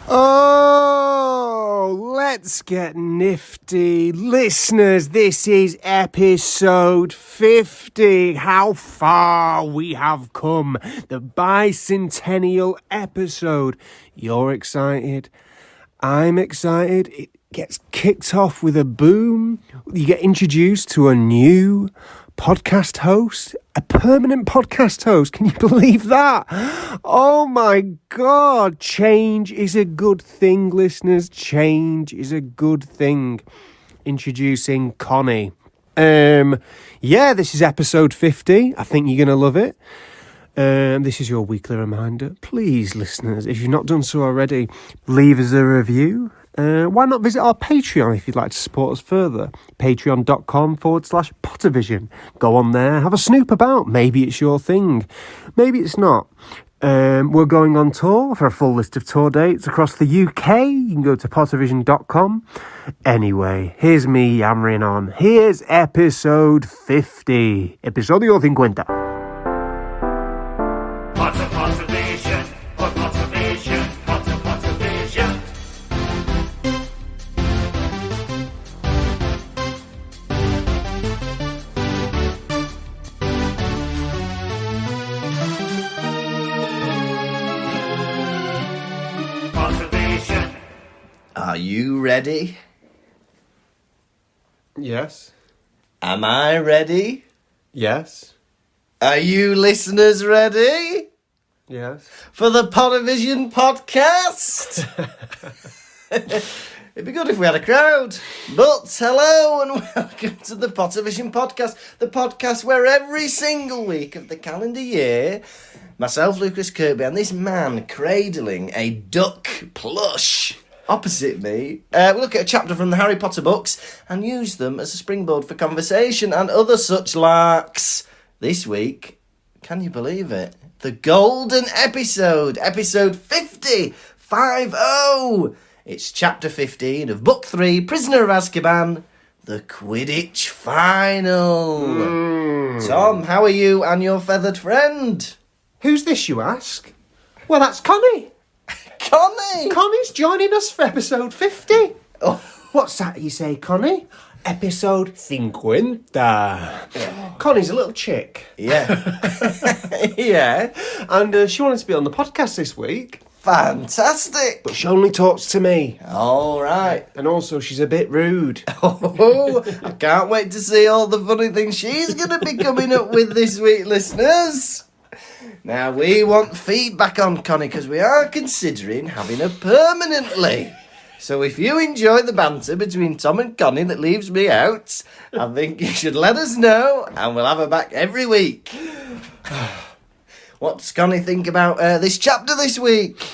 Oh, let's get nifty. Listeners, this is episode 50. How far we have come. The bicentennial episode. You're excited. I'm excited. It gets kicked off with a boom. You get introduced to a new podcast host, a permanent podcast host. Can you believe that? Oh my God. Change is a good thing, listeners. Change is a good thing. Introducing Connie. This is episode 50. I think you're going to love it. This is your weekly reminder. Please, listeners, if you've not done so already, leave us a review. Why not visit our Patreon if you'd like to support us further? Patreon.com/Pottervision. Go on there, have a snoop about. Maybe it's your thing. Maybe it's not. We're going on tour. For a full list of tour dates across the UK, you can go to Pottervision.com. Anyway, here's me yammering on. Here's episode 50. Episodio 50. Pottervision, Pottervision, Pottervision. Pottervision. Are you ready? Yes. Am I ready? Yes. Are you listeners ready? Yes. For the Pottervision podcast? It'd be good if we had a crowd. But hello and welcome to the Pottervision podcast. The podcast where every single week of the calendar year, myself, Lukas, Kirkby, and this man cradling a duck plush opposite me, we look at a chapter from the Harry Potter books and use them as a springboard for conversation and other such larks. This week, can you believe it? The golden episode 50, 5-0. It's chapter 15 of book 3, Prisoner of Azkaban, the Quidditch final. Tom, how are you and your feathered friend? Who's this, you ask? Well, that's Connie. Connie! Connie's joining us for episode 50. Oh. What's that you say, Connie? Episode 50. Connie's a little chick. Yeah. Yeah. And she wanted to be on the podcast this week. Fantastic. But she only talks to me. All right. And also, she's a bit rude. Oh, I can't wait to see all the funny things she's going to be coming up with this week, listeners. Now, we want feedback on Connie because we are considering having her permanently. So if you enjoy the banter between Tom and Connie that leaves me out, I think you should let us know and we'll have her back every week. What does Connie think about this chapter this week?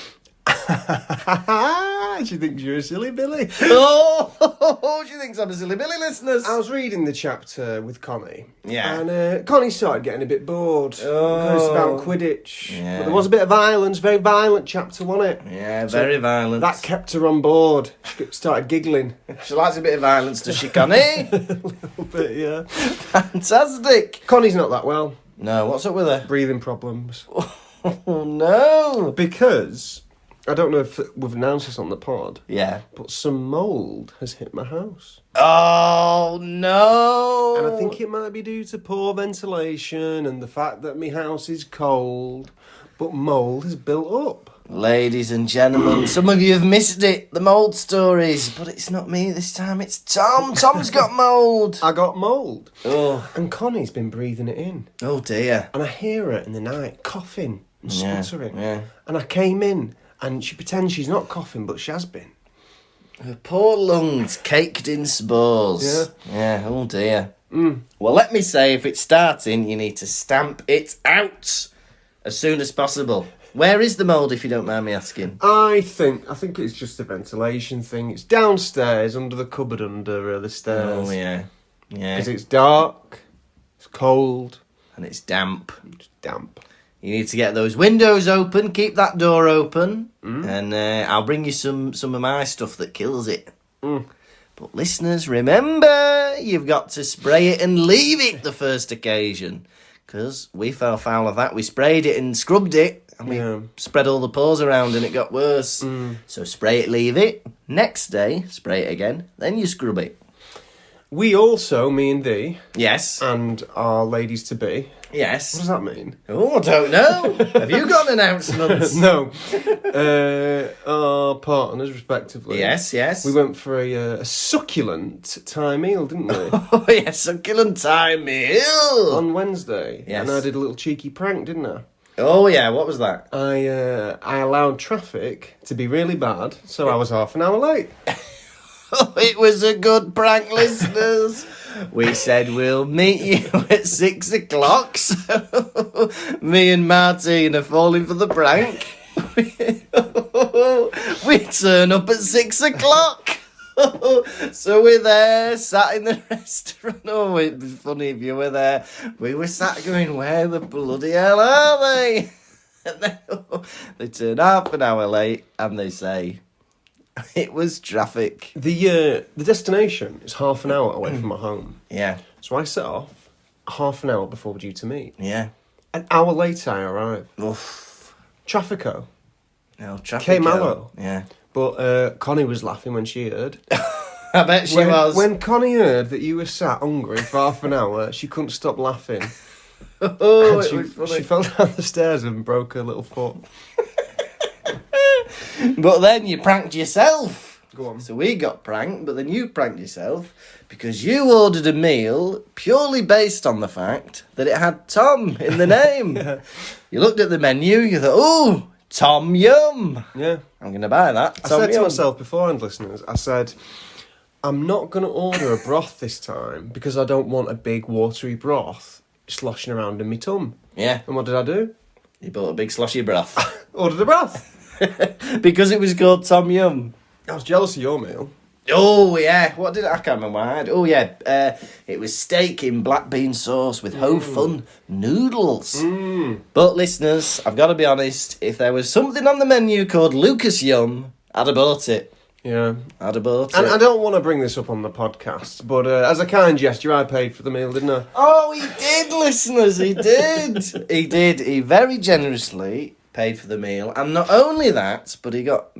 She thinks you're a silly Billy. Oh, she thinks I'm a silly Billy, listeners. I was reading the chapter with Connie. Yeah. And Connie started getting a bit bored. Because it's about Quidditch. Yeah. But there was a bit of violence, very violent chapter, wasn't it? Yeah, very violent. That kept her on board. She started giggling. She likes a bit of violence, does she, Connie? A little bit, yeah. Fantastic. Connie's not that well. No, what's up with her? Breathing problems. Oh, no. Because, I don't know if we've announced this on the pod, Yeah. but some mould has hit my house. Oh, no. And I think it might be due to poor ventilation and the fact that my house is cold, but mould has built up. Ladies and gentlemen, some of you have missed it, the mould stories, but it's not me this time, it's Tom. Tom's got mould. I got mould. Oh. And Connie's been breathing it in. Oh, dear. And I hear her in the night coughing and Yeah, sputtering. yeah. And I came in and she pretends she's not coughing, but she has been. Her poor lungs caked in spores. Yeah, oh dear. Well, let me say, if it's starting, you need to stamp it out as soon as possible. Where is the mould, if you don't mind me asking? I think it's just a ventilation thing. It's downstairs under the cupboard under the stairs. Oh, yeah. Yeah. Because it's dark, it's cold, And it's damp. it's damp. You need to get those windows open, keep that door open, and I'll bring you some of my stuff that kills it. But listeners, remember, you've got to spray it and leave it the first occasion. Because we fell foul of that. We sprayed it and scrubbed it, And we Yeah. spread all the pores around and it got worse. So spray it, leave it. Next day, spray it again. Then you scrub it. We also, me and thee, Yes. and our ladies to be. What Yes. does that mean? Oh, I don't know. Have you got an announcement? No. Our partners, respectively. Yes, yes. We went for a succulent Thai meal, didn't we? Oh, yes, succulent time meal. On Wednesday. Yes. And I did a little cheeky prank, didn't I? Oh, yeah, what was that? I allowed traffic to be really bad, so I was half an hour late. Oh, it was a good prank, listeners. We said we'll meet you at 6 o'clock. So me and Martine are falling for the prank. We turn up at 6 o'clock. So we're there, sat in the restaurant. Oh, it'd be funny if you were there. We were sat going, where the bloody hell are they? And then they turn half an hour late and they say, it was traffic. The destination is half an hour away from my home. Yeah, So I set off half an hour before we're due to meet. yeah. An hour later I arrive. Oof. Traffico. No, traffic. K Mallow. Yeah. But Connie was laughing when she heard. I bet she was. When Connie heard that you were sat hungry for half an hour, she couldn't stop laughing. Oh, And it was funny. she fell down the stairs and broke her little foot. But then you pranked yourself. Go on. So we got pranked, but then you pranked yourself because you ordered a meal purely based on the fact that it had Tom in the name. You looked at the menu, you thought, oh, Tom Yum. Yeah. I'm going to buy that. I Tom said to Yum. myself beforehand, listeners, I said, I'm not going to order a broth this time because I don't want a big watery broth sloshing around in my tum. Yeah, And what did I do? you bought a big sloshy broth. Ordered a broth. Because it was called Tom Yum. I was jealous of your meal. Oh, yeah. What did I can't remember what I had. Oh, yeah. It was steak in black bean sauce with ho fun noodles. But, listeners, I've got to be honest. If there was something on the menu called Lukas Yum, I'd have bought it. Yeah. I'd have bought And it. I don't want to bring this up on the podcast, but as a kind gesture, I paid for the meal, didn't I? Oh, he did, listeners. He did. He did. He very generously paid for the meal. And not only that, but he got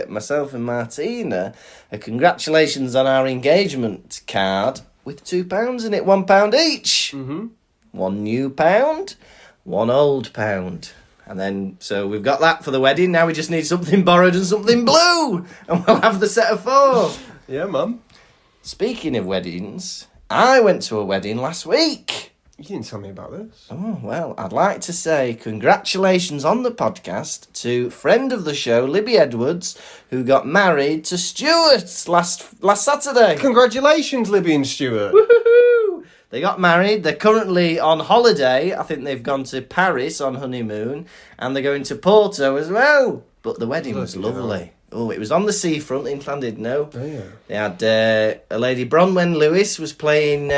myself and Martina a congratulations on our engagement card with £2 in it, £1 each. Mm-hmm. One new pound, one old pound. And then, so we've got that for the wedding. Now we just need something borrowed and something blue. And we'll have the set of 4. Yeah, Mum. Speaking of weddings, I went to a wedding last week. You didn't tell me about this. Oh, well, I'd like to say congratulations on the podcast to friend of the show, Libby Edwards, who got married to Stuart last Saturday. Congratulations, Libby and Stuart. Woohoo! They got married. They're currently on holiday. I think they've gone to Paris on honeymoon, and they're going to Porto as well. But the wedding was Bloody hell. lovely. Oh, it was on the seafront in Llandudno. Oh, yeah. They had a lady, Bronwen Lewis, was playing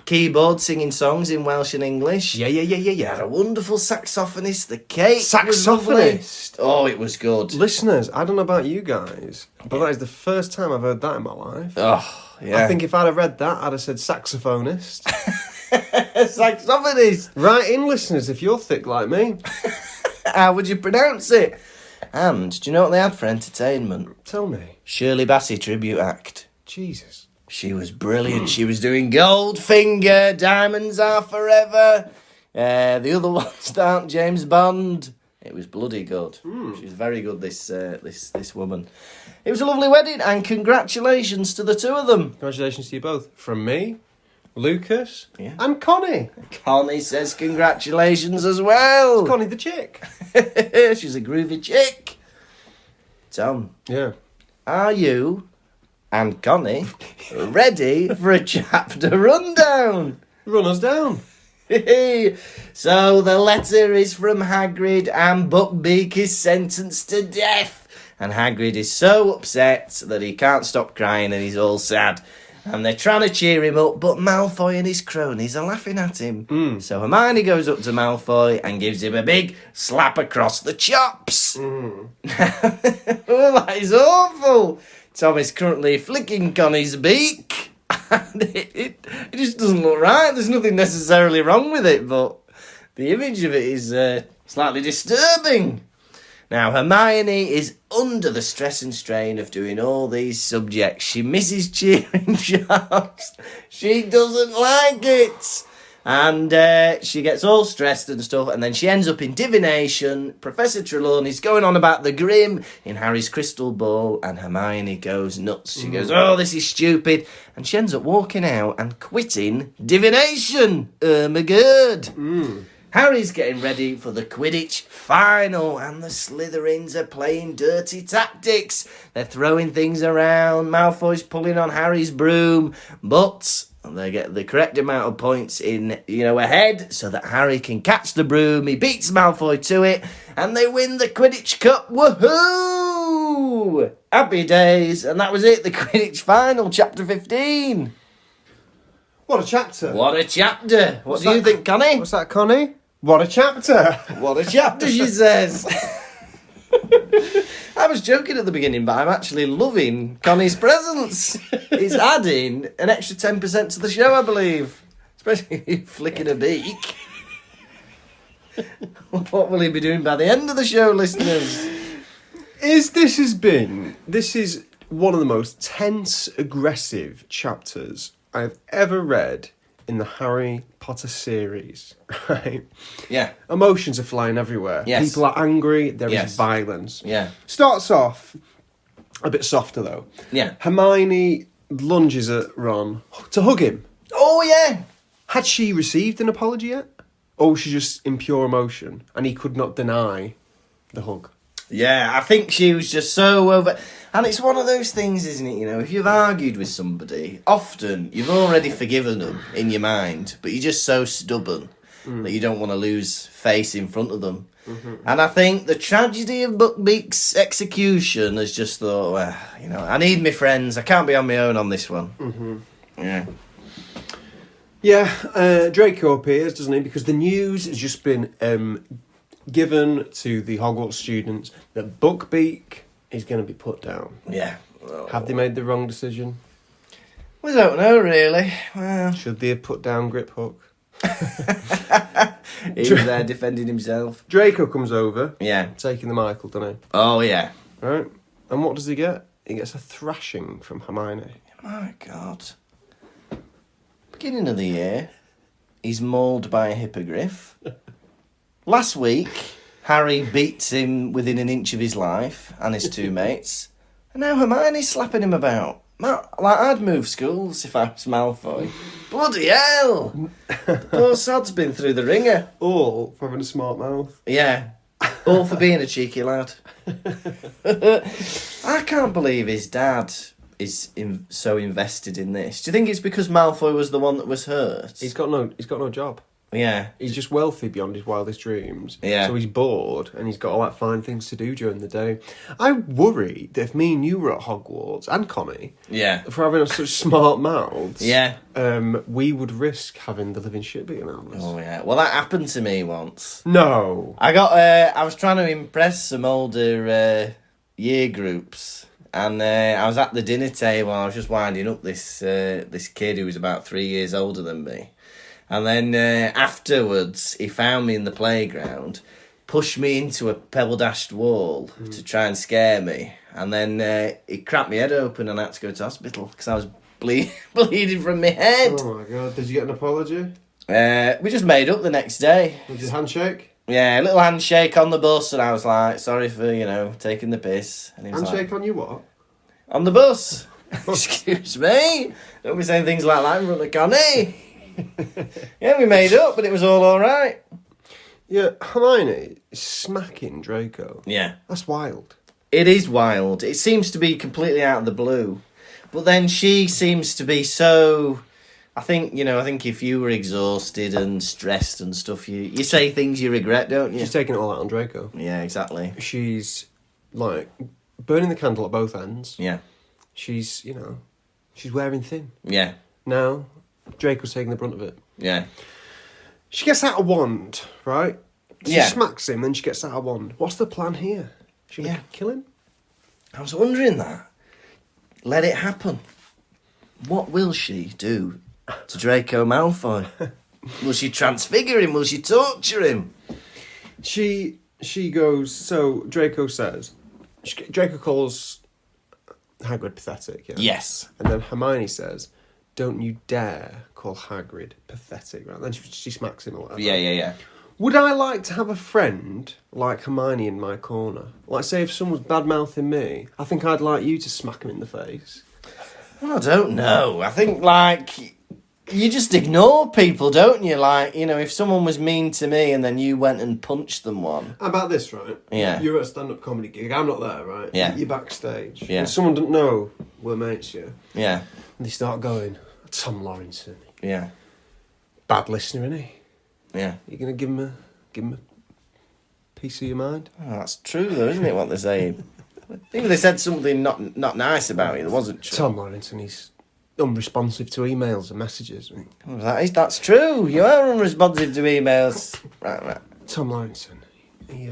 keyboard, singing songs in Welsh and English. Yeah. They had a wonderful saxophonist. The cake was lovely. Saxophonist. Oh, it was good. Listeners, I don't know about you guys, but that is the first time I've heard that in my life. Oh, yeah. I think if I'd have read that, I'd have said saxophonist. Saxophonist. Right in, listeners, if you're thick like me. How would you pronounce it? And do you know what they had for entertainment? Tell me. Shirley Bassey tribute act. Jesus. She was brilliant. She was doing Goldfinger, Diamonds Are Forever. The other ones aren't James Bond. It was bloody good. She was very good, this woman. It was a lovely wedding, and congratulations to the two of them. Congratulations to you both. From me, Lucas, Yeah. and Connie. Connie says congratulations as well. Connie the chick. She's a groovy chick. Tom, Yeah. are you and Connie ready for a chapter rundown? Run us down. So the letter is from Hagrid, and Buckbeak is sentenced to death. And Hagrid is so upset that he can't stop crying and he's all sad. And they're trying to cheer him up, but Malfoy and his cronies are laughing at him. So Hermione goes up to Malfoy and gives him a big slap across the chops. Oh, that is awful. Tom is currently flicking Connie's beak. And it just doesn't look right. There's nothing necessarily wrong with it, but the image of it is Slightly disturbing. Now, Hermione is under the stress and strain of doing all these subjects. She misses cheering sharks. She doesn't like it. And she gets all stressed and stuff, and then she ends up in divination. Professor Trelawney's going on about the Grim in Harry's crystal ball, and Hermione goes nuts. She goes, oh, this is stupid. And she ends up walking out and quitting divination. Oh my god. Harry's getting ready for the Quidditch final, and the Slytherins are playing dirty tactics. They're throwing things around. Malfoy's pulling on Harry's broom, but they get the correct amount of points in, ahead, so that Harry can catch the broom. He beats Malfoy to it, and they win the Quidditch Cup. Woohoo! Happy days. And that was it, the Quidditch final, chapter 15. What a chapter. What a chapter. What do you think, Connie? What's that, Connie? What a chapter. What a chapter, she says. I was joking at the beginning, but I'm actually loving Connie's presence. He's adding an extra 10% to the show, I believe. Especially flicking a beak. What will he be doing by the end of the show, listeners? This is one of the most tense, aggressive chapters I've ever read in the Harry Potter series, right? Yeah. Emotions are flying everywhere. Yes. People are angry, there Yes. is violence. Yeah. Starts off a bit softer, though. Yeah. Hermione lunges at Ron to hug him. Oh, yeah. Had she received an apology yet? Or was she just in pure emotion, and he could not deny the hug? Yeah, I think she was just so over... And it's one of those things, isn't it? If you've argued with somebody, often you've already forgiven them in your mind, but you're just so stubborn that you don't want to lose face in front of them. Mm-hmm. And I think the tragedy of Buckbeak's execution has just thought, well, I need my friends. I can't be on my own on this one. Mm-hmm. Yeah. Yeah, Draco appears, doesn't he? Because the news has just been given to the Hogwarts students that Buckbeak is going to be put down. Yeah. Have they made the wrong decision? We don't know, really. Well, Should they have put down Griphook? he was there defending himself. Draco comes over, Yeah. taking the Michael, doesn't Oh, yeah. he? Right? And what does he get? He gets a thrashing from Hermione. My God. Beginning of the year, he's mauled by a hippogriff. Last week, Harry beats him within an inch of his life and his two mates. And now Hermione's slapping him about. I'd move schools if I was Malfoy. Bloody hell! Poor sod's been through the ringer. All for having a smart mouth. Yeah. All for being a cheeky lad. I can't believe his dad is so invested in this. Do you think it's because Malfoy was the one that was hurt? He's got no job. Yeah. He's just wealthy beyond his wildest dreams. Yeah. So he's bored and he's got all that fine things to do during the day. I worry that if me and you were at Hogwarts, and Connie, Yeah. for having such smart mouths, Yeah. we would risk having the living shit beaten out of us. Oh, yeah. Well, that happened to me once. No. I was trying to impress some older year groups, and I was at the dinner table and I was just winding up this kid who was about 3 years older than me. And then afterwards, he found me in the playground, pushed me into a pebble-dashed wall to try and scare me. And then he cracked my head open and I had to go to hospital because I was bleeding from my head. Oh my God, did you get an apology? We just made up the next day. Was it a handshake? Yeah, a little handshake on the bus, and I was like, sorry for, taking the piss. And he was Handshake like, on you what? on the bus. Excuse me? Don't be saying things like that in front of Connie. Yeah, we made up, but it was all alright. Yeah, Hermione is smacking Draco. Yeah. That's wild. It is wild. It seems to be completely out of the blue. But then she seems to be so... I think if you were exhausted and stressed and stuff, you say things you regret, don't you? She's taking it all out on Draco. Yeah, exactly. She's, burning the candle at both ends. Yeah. She's, she's wearing thin. Yeah. Now, Draco's taking the brunt of it. Yeah. She gets out a wand, right? She Yeah. smacks him, then she gets out a wand. What's the plan here? She gonna kill him? I was wondering that. Let it happen. What will she do to Draco Malfoy? Will she transfigure him? Will she torture him? She goes, so Draco says, Draco calls Hagrid pathetic, yeah? Yes. And then Hermione says, don't you dare call Hagrid pathetic, right? Then she smacks him or whatever. Yeah. Would I like to have a friend like Hermione in my corner? Like, say if someone's bad-mouthing me, I think I'd like you to smack him in the face. Well, I don't know. I think, like, you just ignore people, don't you? Like, you know, if someone was mean to me and then you went and punched them one. How about this, right? Yeah. You're at a stand-up comedy gig. I'm not there, right? Yeah. You're backstage. Yeah. And someone doesn't know we're mates, yeah? Yeah. And they start going, Tom Lawrenson. Yeah. Bad listener, isn't he? Yeah. You're going to give him a piece of your mind? Oh, that's true, though, isn't it, what they're saying? Even if they said something not nice about you, that wasn't true. Tom Lawrenson, he's unresponsive to emails and messages. That's true. You are unresponsive to emails. Right. Tom Lawrenson, he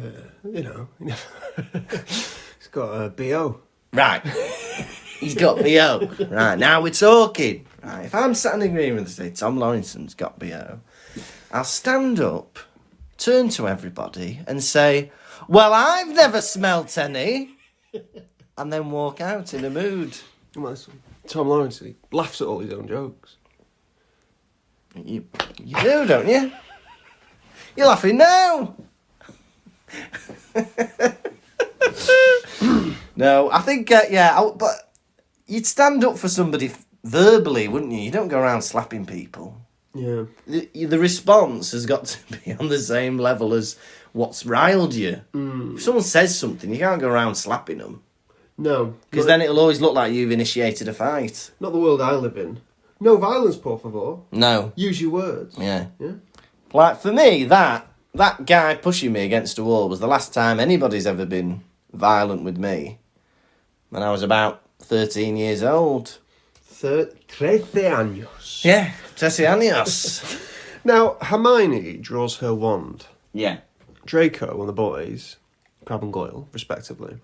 he's got a BO. Right. He's got BO. Right, now we're talking. Right, if I'm sat in agreement and say Tom Lawrenson's got BO, I'll stand up, turn to everybody and say, well, I've never smelt any, and then walk out in a mood. Tom Lawrence, he laughs at all his own jokes. You do, don't you? You're laughing now. No, I think, but you'd stand up for somebody verbally, wouldn't you? You don't go around slapping people. Yeah. The response has got to be on the same level as what's riled you. If someone says something, you can't go around slapping them. No. Because then it'll always look like you've initiated a fight. Not the world I live in. No violence, por favor. No. Use your words. Yeah. Yeah? Like, for me, that guy pushing me against a wall was the last time anybody's ever been violent with me. When I was about 13 years old. 13 años. Yeah, 13 años. Now, Hermione draws her wand. Yeah. Draco and the boys, Crabbe and Goyle, respectively,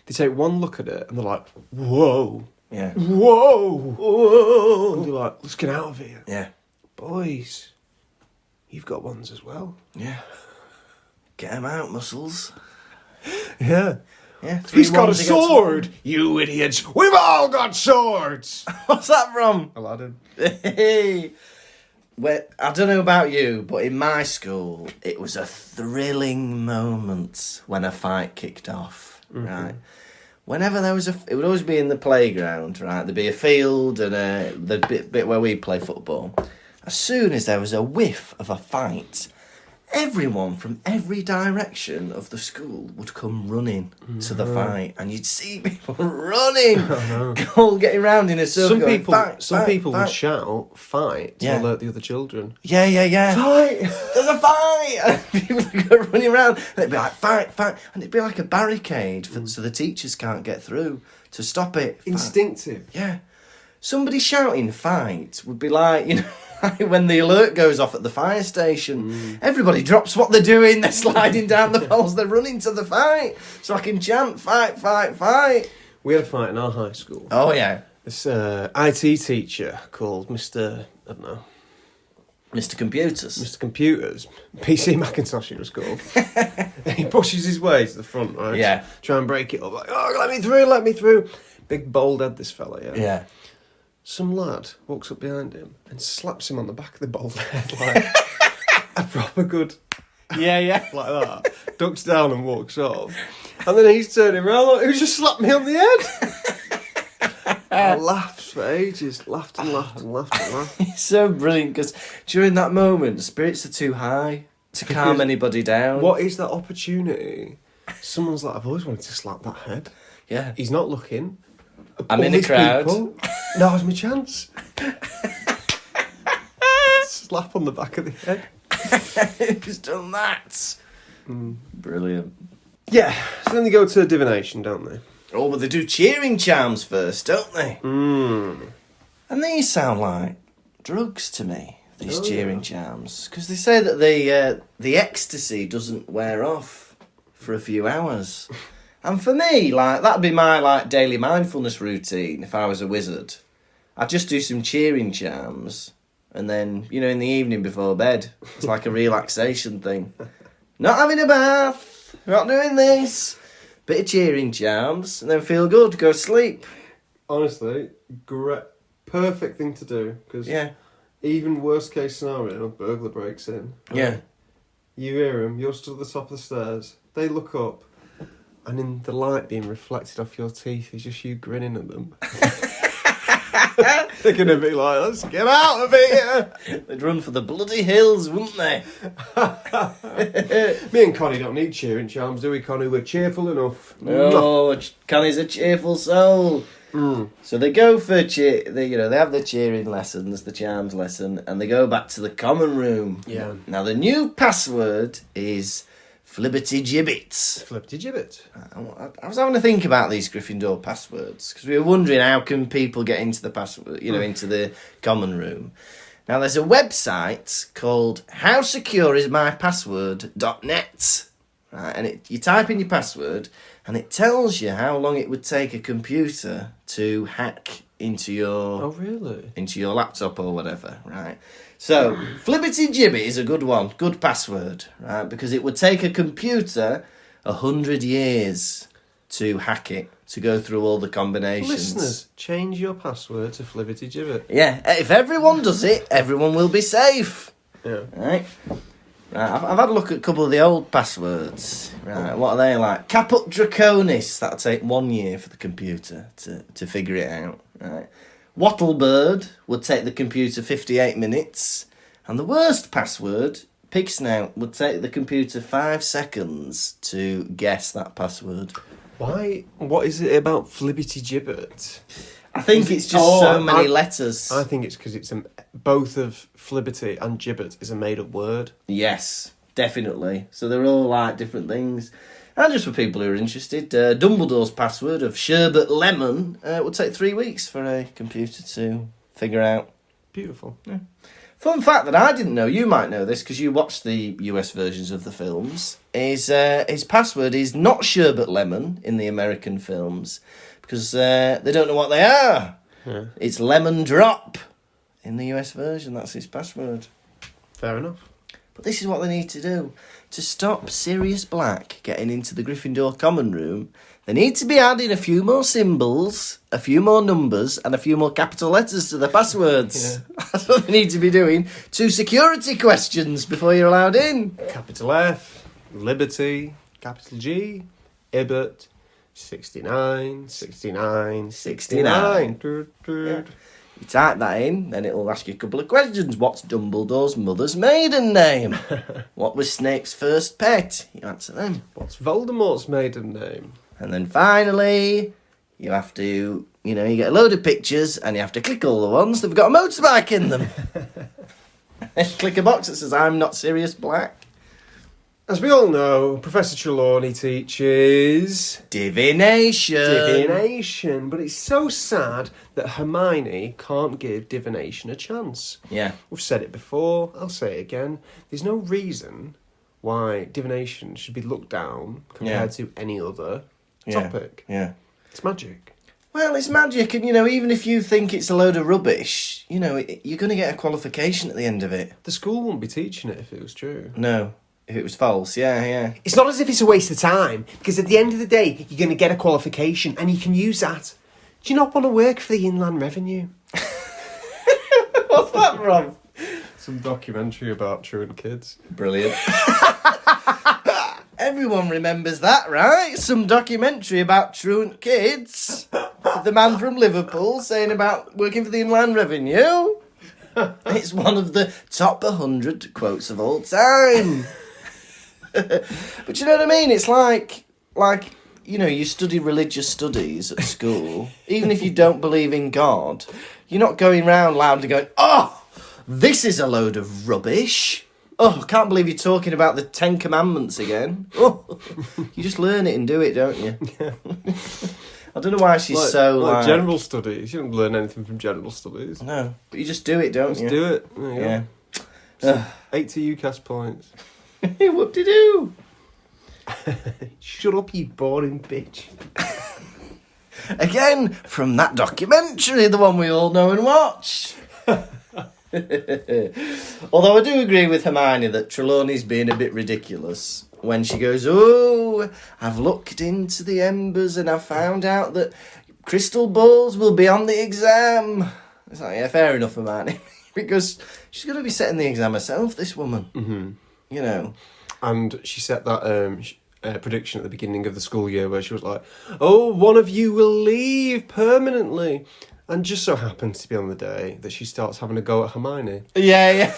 they take one look at it and they're like, whoa. Yeah. Whoa. Whoa. And they're like, let's get out of here. Yeah. Boys, you've got wands as well. Yeah. Get 'em out, muscles. Yeah. Yeah. He's got a wands against sword, you idiots. We've all got swords. What's that from? Aladdin. Hey. Well, I don't know about you, but in my school, it was a thrilling moment when a fight kicked off, right? Whenever there was it would always be in the playground, right? There'd be a field and the bit where we play football. As soon as there was a whiff of a fight, everyone from every direction of the school would come running to the fight, and you'd see people running, all getting round in a circle. Some people would shout, fight, to Yeah. alert the other children. Yeah. Fight! There's a fight! And people would go running around, and it'd be like, fight. And it'd be like a barricade so the teachers can't get through to stop it. Fight. Instinctive. Yeah. Somebody shouting fight would be like, you know, when the alert goes off at the fire station, everybody drops what they're doing, they're sliding down the poles, they're running to the fight. So I can chant, fight. We had a fight in our high school. Oh, yeah. This IT teacher called Mr. Mr. Computers. Mr. Computers, PC Macintosh it was called. And he pushes his way to the front, right? Yeah. Try and break it up. Like, oh, let me through. Big bald head, this fella, yeah? Yeah. Some lad walks up behind him and slaps him on the back of the bald head like a proper good, Yeah. like that. Ducks down and walks off. And then he's turning around like, who just slapped me on the head? I laughed for ages. Laughed. It's so brilliant, because during that moment, spirits are too high to calm anybody down. What is that opportunity? Someone's like, I've always wanted to slap that head. Yeah. He's not looking. I'm All in the these crowd. people, now's my chance. Slap on the back of the head. Who's done that? Brilliant. Yeah, so then they go to divination, don't they? Oh, but they do cheering charms first, don't they? And these sound like drugs to me, these cheering charms. Because they say that the ecstasy doesn't wear off for a few hours. And for me, like, that'd be my, like, daily mindfulness routine if I was a wizard. I'd just do some cheering charms, and then, you know, in the evening before bed, it's like a relaxation thing. Not having a bath. Not doing this. Bit of cheering charms, and then feel good. Go to sleep. Honestly, great, perfect thing to do. Because Yeah. even worst case scenario, a burglar breaks in. Yeah. You hear him. You're stood at the top of the stairs. They look up, and in the light being reflected off your teeth is just you grinning at them. They're gonna be like, "Let's get out of here." They'd run for the bloody hills, wouldn't they? Me and Connie don't need cheering charms, do we, Connie? We're cheerful enough. Oh, Connie's a cheerful soul. So they go for they have the cheering lessons, the charms lesson, and they go back to the common room. Yeah. Now the new password is Flibbity Gibbets. Flippity gibbet. I was having to think about these Gryffindor passwords because we were wondering how can people get into the password, into the common room. Now there's a website called howsecureismypassword.net, right? And you type in your password, and it tells you how long it would take a computer to hack into your Really? into your laptop or whatever, right? So, Flibbity Gibbet is a good one, good password, right? Because it would take a computer 100 years to hack it, to go through all the combinations. Listeners, change your password to Flibbity Gibbet. Yeah, if everyone does it, everyone will be safe. Yeah. Right? I've had a look at a couple of the old passwords. Right, what are they like? Caput Draconis, that'll take 1 year for the computer to figure it out. Right? Wattlebird would take the computer 58 minutes. And the worst password, Pig Snout, would take the computer 5 seconds to guess that password. Why? What is it about Flibbity Gibbet? I think it's just so many letters. I think it's because it's both of Flibbity and Gibbet is a made-up word. Yes, definitely. So they're all like different things. And just for people who are interested, Dumbledore's password of Sherbet Lemon would take 3 weeks for a computer to figure out. Beautiful. Yeah. Fun fact that I didn't know, you might know this because you watched the US versions of the films, is his password is not Sherbet Lemon in the American films because they don't know what they are. Yeah. It's Lemon Drop in the US version, that's his password. Fair enough. But this is what they need to do. To stop Sirius Black getting into the Gryffindor common room, they need to be adding a few more symbols, a few more numbers, and a few more capital letters to the passwords. Yeah. That's what they need to be doing. 2 security questions before you're allowed in. Capital F, Liberty, capital G, Ibbot, 69, 69, 69. Yeah. You type that in, then it'll ask you a couple of questions. What's Dumbledore's mother's maiden name? What was Snape's first pet? You answer them. What's Voldemort's maiden name? And then finally, you have to, you get a load of pictures and you have to click all the ones that've got a motorbike in them. Click a box that says, I'm not Sirius Black. As we all know, Professor Trelawney teaches Divination. but it's so sad that Hermione can't give divination a chance. Yeah. We've said it before, I'll say it again. There's no reason why divination should be looked down compared to any other topic. Yeah. It's magic. Well, it's magic, and even if you think it's a load of rubbish, you're going to get a qualification at the end of it. The school wouldn't be teaching it if it was true. No, if it was false, yeah. It's not as if it's a waste of time, because at the end of the day, you're going to get a qualification, and you can use that. Do you not want to work for the Inland Revenue? What's that from? Some documentary about truant kids. Brilliant. Everyone remembers that, right? Some documentary about truant kids. The man from Liverpool saying about working for the Inland Revenue. It's one of the top 100 quotes of all time. But you know what I mean? It's like you study religious studies at school. Even if you don't believe in God, you're not going round loudly going, oh, this is a load of rubbish. Oh, I can't believe you're talking about the 10 Commandments again. Oh, you just learn it and do it, don't you? Yeah. I don't know why she's like general studies. You don't learn anything from general studies. No, but you just do it, don't you? Just do it. There you Yeah. go. 80 UCAS points. Whoop-de-doo. Shut up, you boring bitch. Again, from that documentary, the one we all know and watch. Although I do agree with Hermione that Trelawney's being a bit ridiculous. when she goes, "Oh, I've looked into the embers and I've found out that crystal balls will be on the exam." It's like, yeah, fair enough, Hermione. Because she's going to be setting the exam herself, this woman. Mm-hmm. You know. And she set that prediction at the beginning of the school year where she was like, "Oh, one of you will leave permanently." And just so happens to be on the day that she starts having a go at Hermione. Yeah.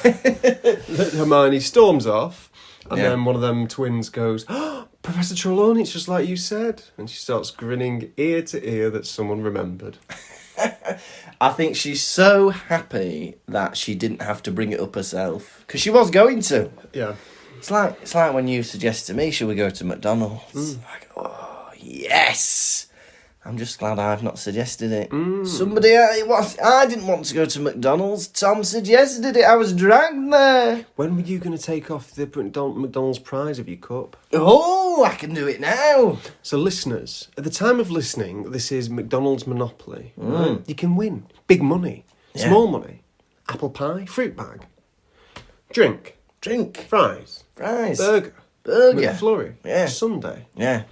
Hermione storms off, and Yeah. then one of them twins goes, "Oh, Professor Trelawney, it's just like you said." And she starts grinning ear to ear that someone remembered. I think she's so happy that she didn't have to bring it up herself. Because she was going to. Yeah. It's like when you suggest to me, "Shall we go to McDonald's?" I go, "Oh, yes." I'm just glad I've not suggested it. Somebody, I didn't want to go to McDonald's. Tom suggested it. I was dragged there. When were you going to take off the McDonald's prize of your cup? Oh, I can do it now. So, listeners, at the time of listening, this is McDonald's Monopoly. Right? You can win big money, small money, apple pie, fruit bag, drink, fries, burger, McFlurry, sundae. Yeah.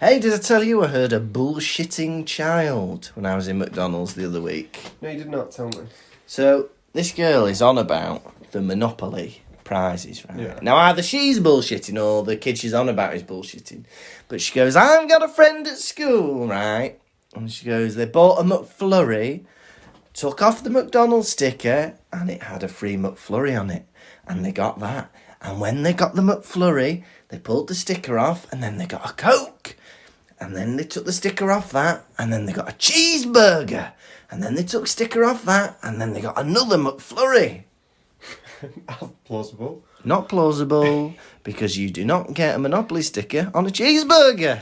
Hey, did I tell you I heard a bullshitting child when I was in McDonald's the other week? No, you did not tell me. So, this girl is on about the Monopoly prizes, right? Yeah. Now, either she's bullshitting or the kid she's on about is bullshitting. But she goes, "I've got a friend at school," right? And she goes, "They bought a McFlurry, took off the McDonald's sticker, and it had a free McFlurry on it. And they got that. And when they got the McFlurry, they pulled the sticker off, and then they got a Coke. And then they took the sticker off that, and then they got a cheeseburger. And then they took sticker off that, and then they got another McFlurry." Plausible. Not plausible, because you do not get a Monopoly sticker on a cheeseburger.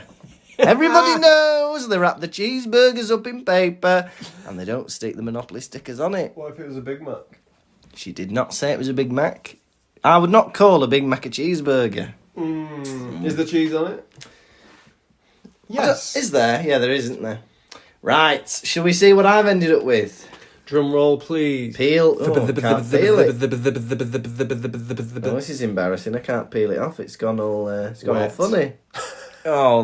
Everybody knows they wrap the cheeseburgers up in paper, and they don't stick the Monopoly stickers on it. What if it was a Big Mac? She did not say it was a Big Mac. I would not call a Big Mac a cheeseburger. Is there cheese on it? Yes. Is there? Yeah, there is, isn't there? Right, shall we see what I've ended up with? Drum roll, please. Peel. Oh, can't peel it. Oh, this is embarrassing. I can't peel it off. It's gone all funny. Oh,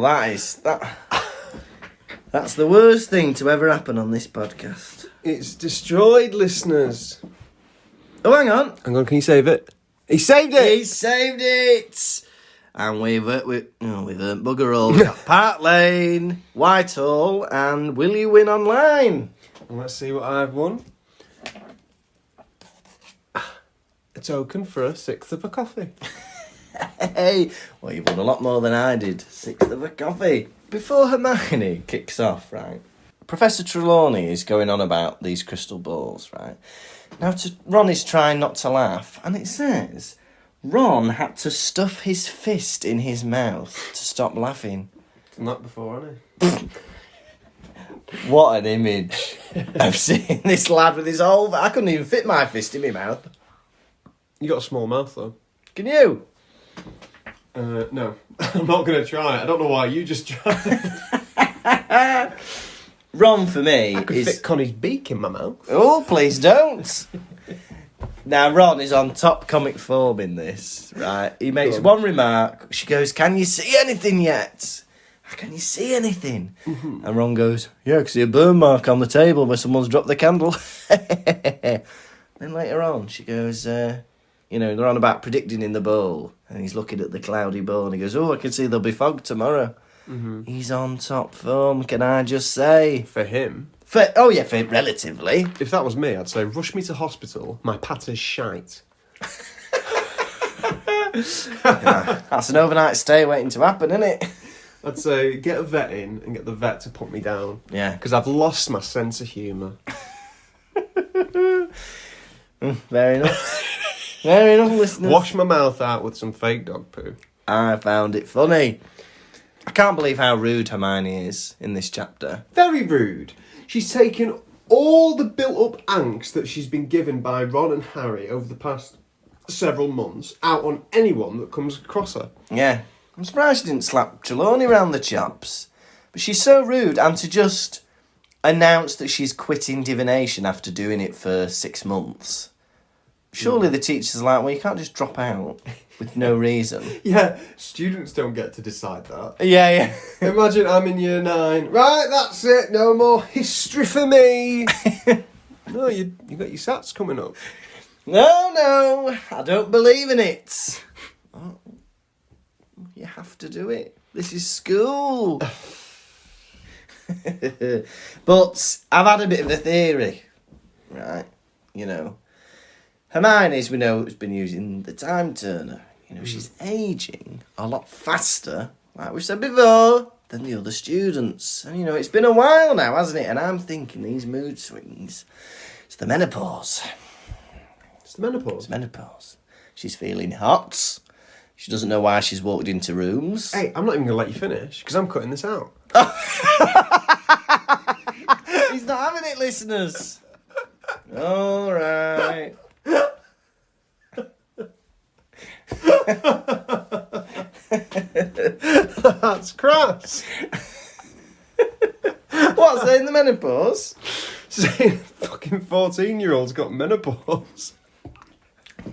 that's the worst thing to ever happen on this podcast. It's destroyed, listeners. Oh, hang on. Can you save it? He saved it! He saved it! And we've earned bugger all. We've got Park Lane, Whitehall, and Will You Win Online? And let's see what I've won. A token for a sixth of a coffee. Hey, well, you've won a lot more than I did. Sixth of a coffee. Before Hermione kicks off, right, Professor Trelawney is going on about these crystal balls, right? Now, Ron is trying not to laugh, and it says Ron had to stuff his fist in his mouth to stop laughing. Done that before, hasn't he? What an image of seeing this lad with his whole... I couldn't even fit my fist in my mouth. You got a small mouth, though. Can you? No. I'm not going to try. I don't know why. You just try. Ron, for me, I could fit Connie's beak in my mouth. Oh, please don't. Now, Ron is on top comic form in this, right? He makes one remark. She goes, "Can you see anything yet? Can you see anything?" Mm-hmm. And Ron goes, "Yeah, I can see a burn mark on the table where someone's dropped the candle." Then later on, she goes, they're on about predicting in the bowl. And he's looking at the cloudy bowl and he goes, "Oh, I can see there'll be fog tomorrow." Mm-hmm. He's on top form, can I just say? For him? For relatively. If that was me, I'd say, "Rush me to hospital. My patter's shite." Yeah, that's an overnight stay waiting to happen, isn't it? I'd say, get a vet in and get the vet to put me down. Yeah. Because I've lost my sense of humour. Fair enough. Fair enough, listeners. Wash my mouth out with some fake dog poo. I found it funny. I can't believe how rude Hermione is in this chapter. Very rude. She's taken all the built-up angst that she's been given by Ron and Harry over the past several months out on anyone that comes across her. Yeah. I'm surprised she didn't slap Trelawney round the chops. But she's so rude, and to just announce that she's quitting divination after doing it for 6 months. Surely the teachers are like, well, you can't just drop out with no reason. Yeah, students don't get to decide that. Yeah. Imagine I'm in year 9. Right, that's it. No more history for me. No, you got your SATs coming up. No, I don't believe in it. Oh, you have to do it. This is school. But I've had a bit of a theory, right? You know, Hermione, as we know, has been using the time turner. You know, she's ageing a lot faster, like we said before, than the other students. And, you know, it's been a while now, hasn't it? And I'm thinking these mood swings, it's the menopause. It's the menopause. It's menopause. She's feeling hot. She doesn't know why she's walked into rooms. Hey, I'm not even going to let you finish, because I'm cutting this out. He's not having it, listeners. All right. That's crass. What's in the menopause? Saying fucking 14-year-old's got menopause.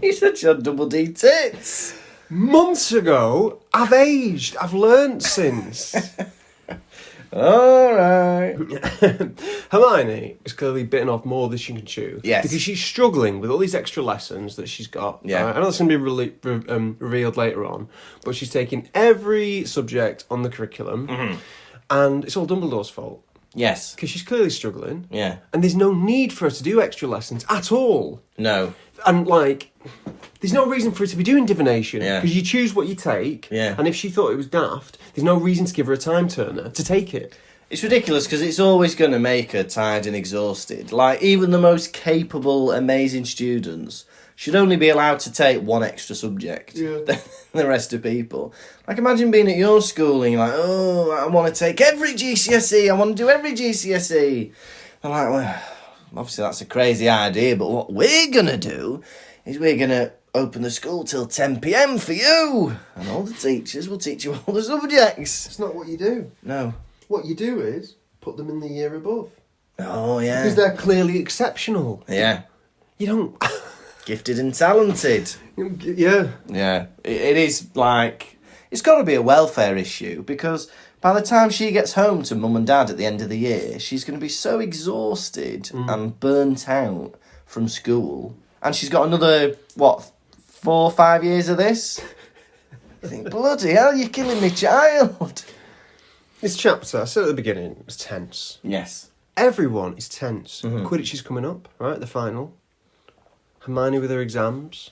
You said she had double D tits. Months ago, I've aged. I've learnt since. All right. Hermione is clearly bitten off more than she can chew. Yes. Because she's struggling with all these extra lessons that she's got. Yeah. I know that's going to be revealed later on, but she's taking every subject on the curriculum, and it's all Dumbledore's fault. Yes. Because she's clearly struggling. Yeah. And there's no need for her to do extra lessons at all. No. And, like, there's no reason for her to be doing divination. Yeah. Because you choose what you take. Yeah. And if she thought it was daft, there's no reason to give her a time turner to take it. It's ridiculous because it's always going to make her tired and exhausted. Like, even the most capable, amazing students should only be allowed to take one extra subject than the rest of people. Like, imagine being at your school and you're like, oh, I want to take every GCSE, I want to do every GCSE. I'm like, well, obviously that's a crazy idea, but what we're going to do is we're going to open the school till 10 p.m. for you. And all the teachers will teach you all the subjects. It's not what you do. No. What you do is put them in the year above. Oh, yeah. Because they're clearly exceptional. Yeah. You don't... Gifted and talented. Yeah. Yeah. It is like... It's got to be a welfare issue because by the time she gets home to mum and dad at the end of the year, she's going to be so exhausted and burnt out from school. And she's got another, 4 or 5 years of this? You think, bloody hell, you're killing me child. This chapter, I said at the beginning, was tense. Yes. Everyone is tense. Quidditch is coming up, right? The final. Hermione with her exams.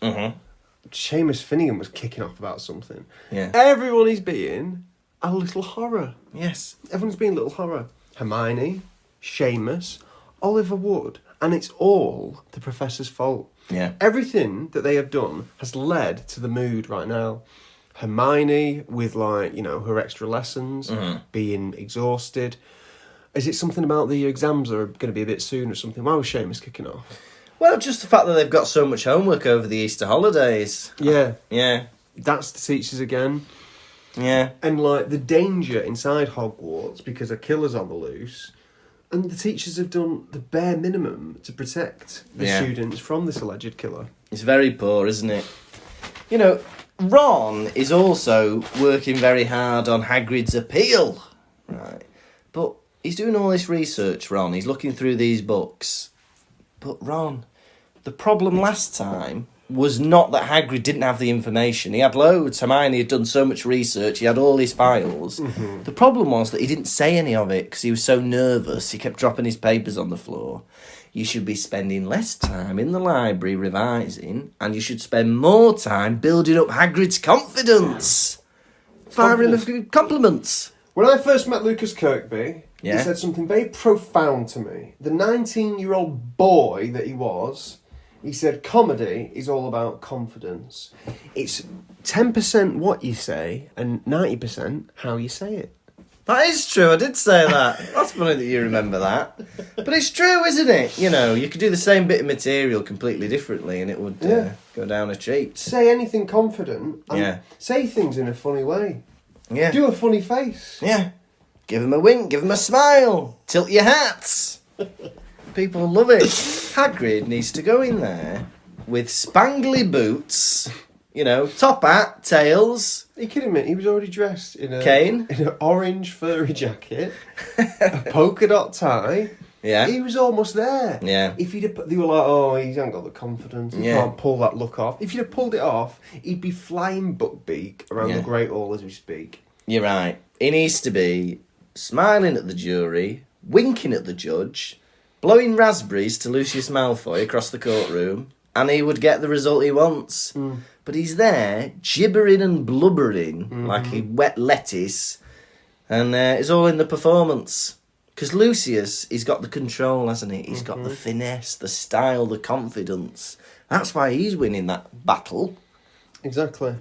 Seamus Finnegan was kicking off about something. Yeah. Everyone is being a little horror. Yes. Everyone's being a little horror. Hermione, Seamus, Oliver Wood, and it's all the Professor's fault. Yeah. Everything that they have done has led to the mood right now. Hermione with, like, you know, her extra lessons, being exhausted. Is it something about the exams that are going to be a bit soon or something? Why was Seamus kicking off? Well, just the fact that they've got so much homework over the Easter holidays. Yeah. Yeah. That's the teachers again. Yeah. And, like, the danger inside Hogwarts because a killer's on the loose. And the teachers have done the bare minimum to protect the students from this alleged killer. It's very poor, isn't it? You know, Ron is also working very hard on Hagrid's appeal. Right. But he's doing all this research, Ron. He's looking through these books. But Ron, the problem last time was not that Hagrid didn't have the information. He had loads. Hermione had done so much research. He had all his files. The problem was that he didn't say any of it because he was so nervous. He kept dropping his papers on the floor. You should be spending less time in the library revising, and you should spend more time building up Hagrid's confidence. Firing him with compliments. When I first met Lukas Kirkby, Yeah. he said something very profound to me. The 19-year-old boy that he was, he said, comedy is all about confidence. It's 10% what you say and 90% how you say it. That is true, I did say that. That's funny that you remember that. But it's true, isn't it? You know, you could do the same bit of material completely differently and it would go down a treat. Say anything confident and Yeah. say things in a funny way. Yeah. Do a funny face. Yeah. Give him a wink, give him a smile. Tilt your hats. People love it. Hagrid needs to go in there with spangly boots, top hat, tails. Are you kidding me? He was already dressed in Cane? in an orange furry jacket, a polka dot tie. Yeah. He was almost there. Yeah. If he'd have, they were like, oh, he hasn't got the confidence. He can't pull that look off. If you'd have pulled it off, he'd be flying buckbeak around the Great Hall as we speak. You're right. He needs to be smiling at the jury, winking at the judge, blowing raspberries to Lucius Malfoy across the courtroom, and he would get the result he wants. But he's there, gibbering and blubbering like a wet lettuce, and it's all in the performance. Because Lucius, he's got the control, hasn't he? He's got the finesse, the style, the confidence. That's why he's winning that battle. Exactly.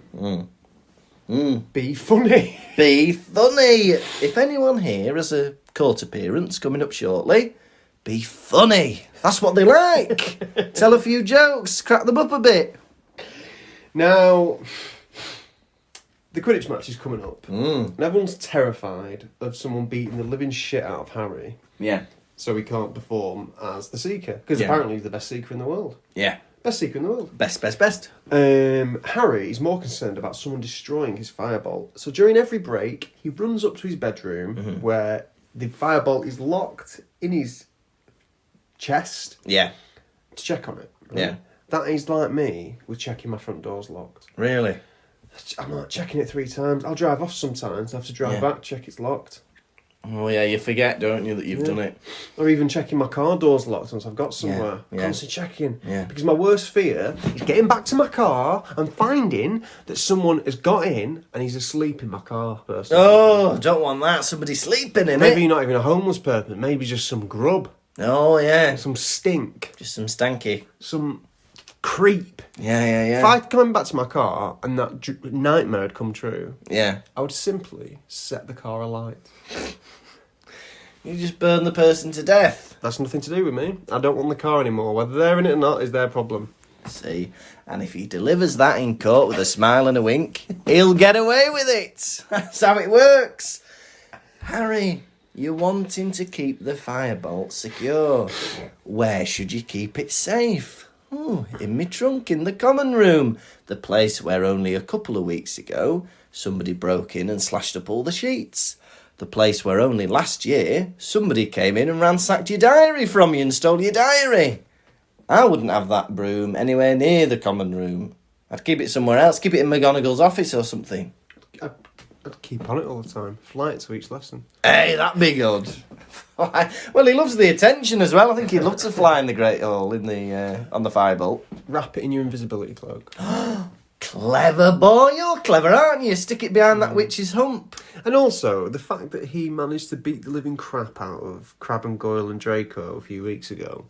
Be funny. Be funny. If anyone here has a court appearance coming up shortly, be funny. That's what they like. Tell a few jokes, crack them up a bit. Now, the Quidditch match is coming up. And everyone's terrified of someone beating the living shit out of Harry. Yeah. So he can't perform as the Seeker. Because apparently he's the best Seeker in the world. Yeah. Best Seeker in the world. Best. Harry is more concerned about someone destroying his firebolt. So during every break, he runs up to his bedroom where the firebolt is locked in his chest. Yeah. To check on it. Right? Yeah. That is like me with checking my front door's locked. Really? I'm like checking it 3 times. I'll drive off sometimes. I have to drive back, check it's locked. Oh yeah, you forget, don't you, that you've done it. Or even checking my car door's locked once I've got somewhere. Yeah. Constantly checking. Yeah. Because my worst fear is getting back to my car and finding that someone has got in and he's asleep in my car. Oh, don't want that. Somebody sleeping in Maybe it. not even a homeless person. Maybe just some grub. Oh yeah. Some stink. Just some stanky. Some creep. Yeah. If I'd come back to my car and that nightmare had come true, Yeah. I would simply set the car alight. You just burn the person to death. That's nothing to do with me. I don't want the car anymore. Whether they're in it or not is their problem. See, and if he delivers that in court with a smile and a wink, he'll get away with it. That's how it works. Harry, you're wanting to keep the firebolt secure. Where should you keep it safe? Oh, in my trunk in the common room. The place where only a couple of weeks ago somebody broke in and slashed up all the sheets. The place where only last year somebody came in and ransacked your diary from you and stole your diary. I wouldn't have that broom anywhere near the common room. I'd keep it somewhere else. Keep it in McGonagall's office or something. I'd keep on it all the time. Fly it to each lesson. Hey, that'd be good. Well, he loves the attention as well. I think he'd love to fly in the Great Hall on the firebolt. Wrap it in your invisibility cloak. Clever boy, you're clever, aren't you? Stick it behind that witch's hump. And also, the fact that he managed to beat the living crap out of Crabbe and Goyle and Draco a few weeks ago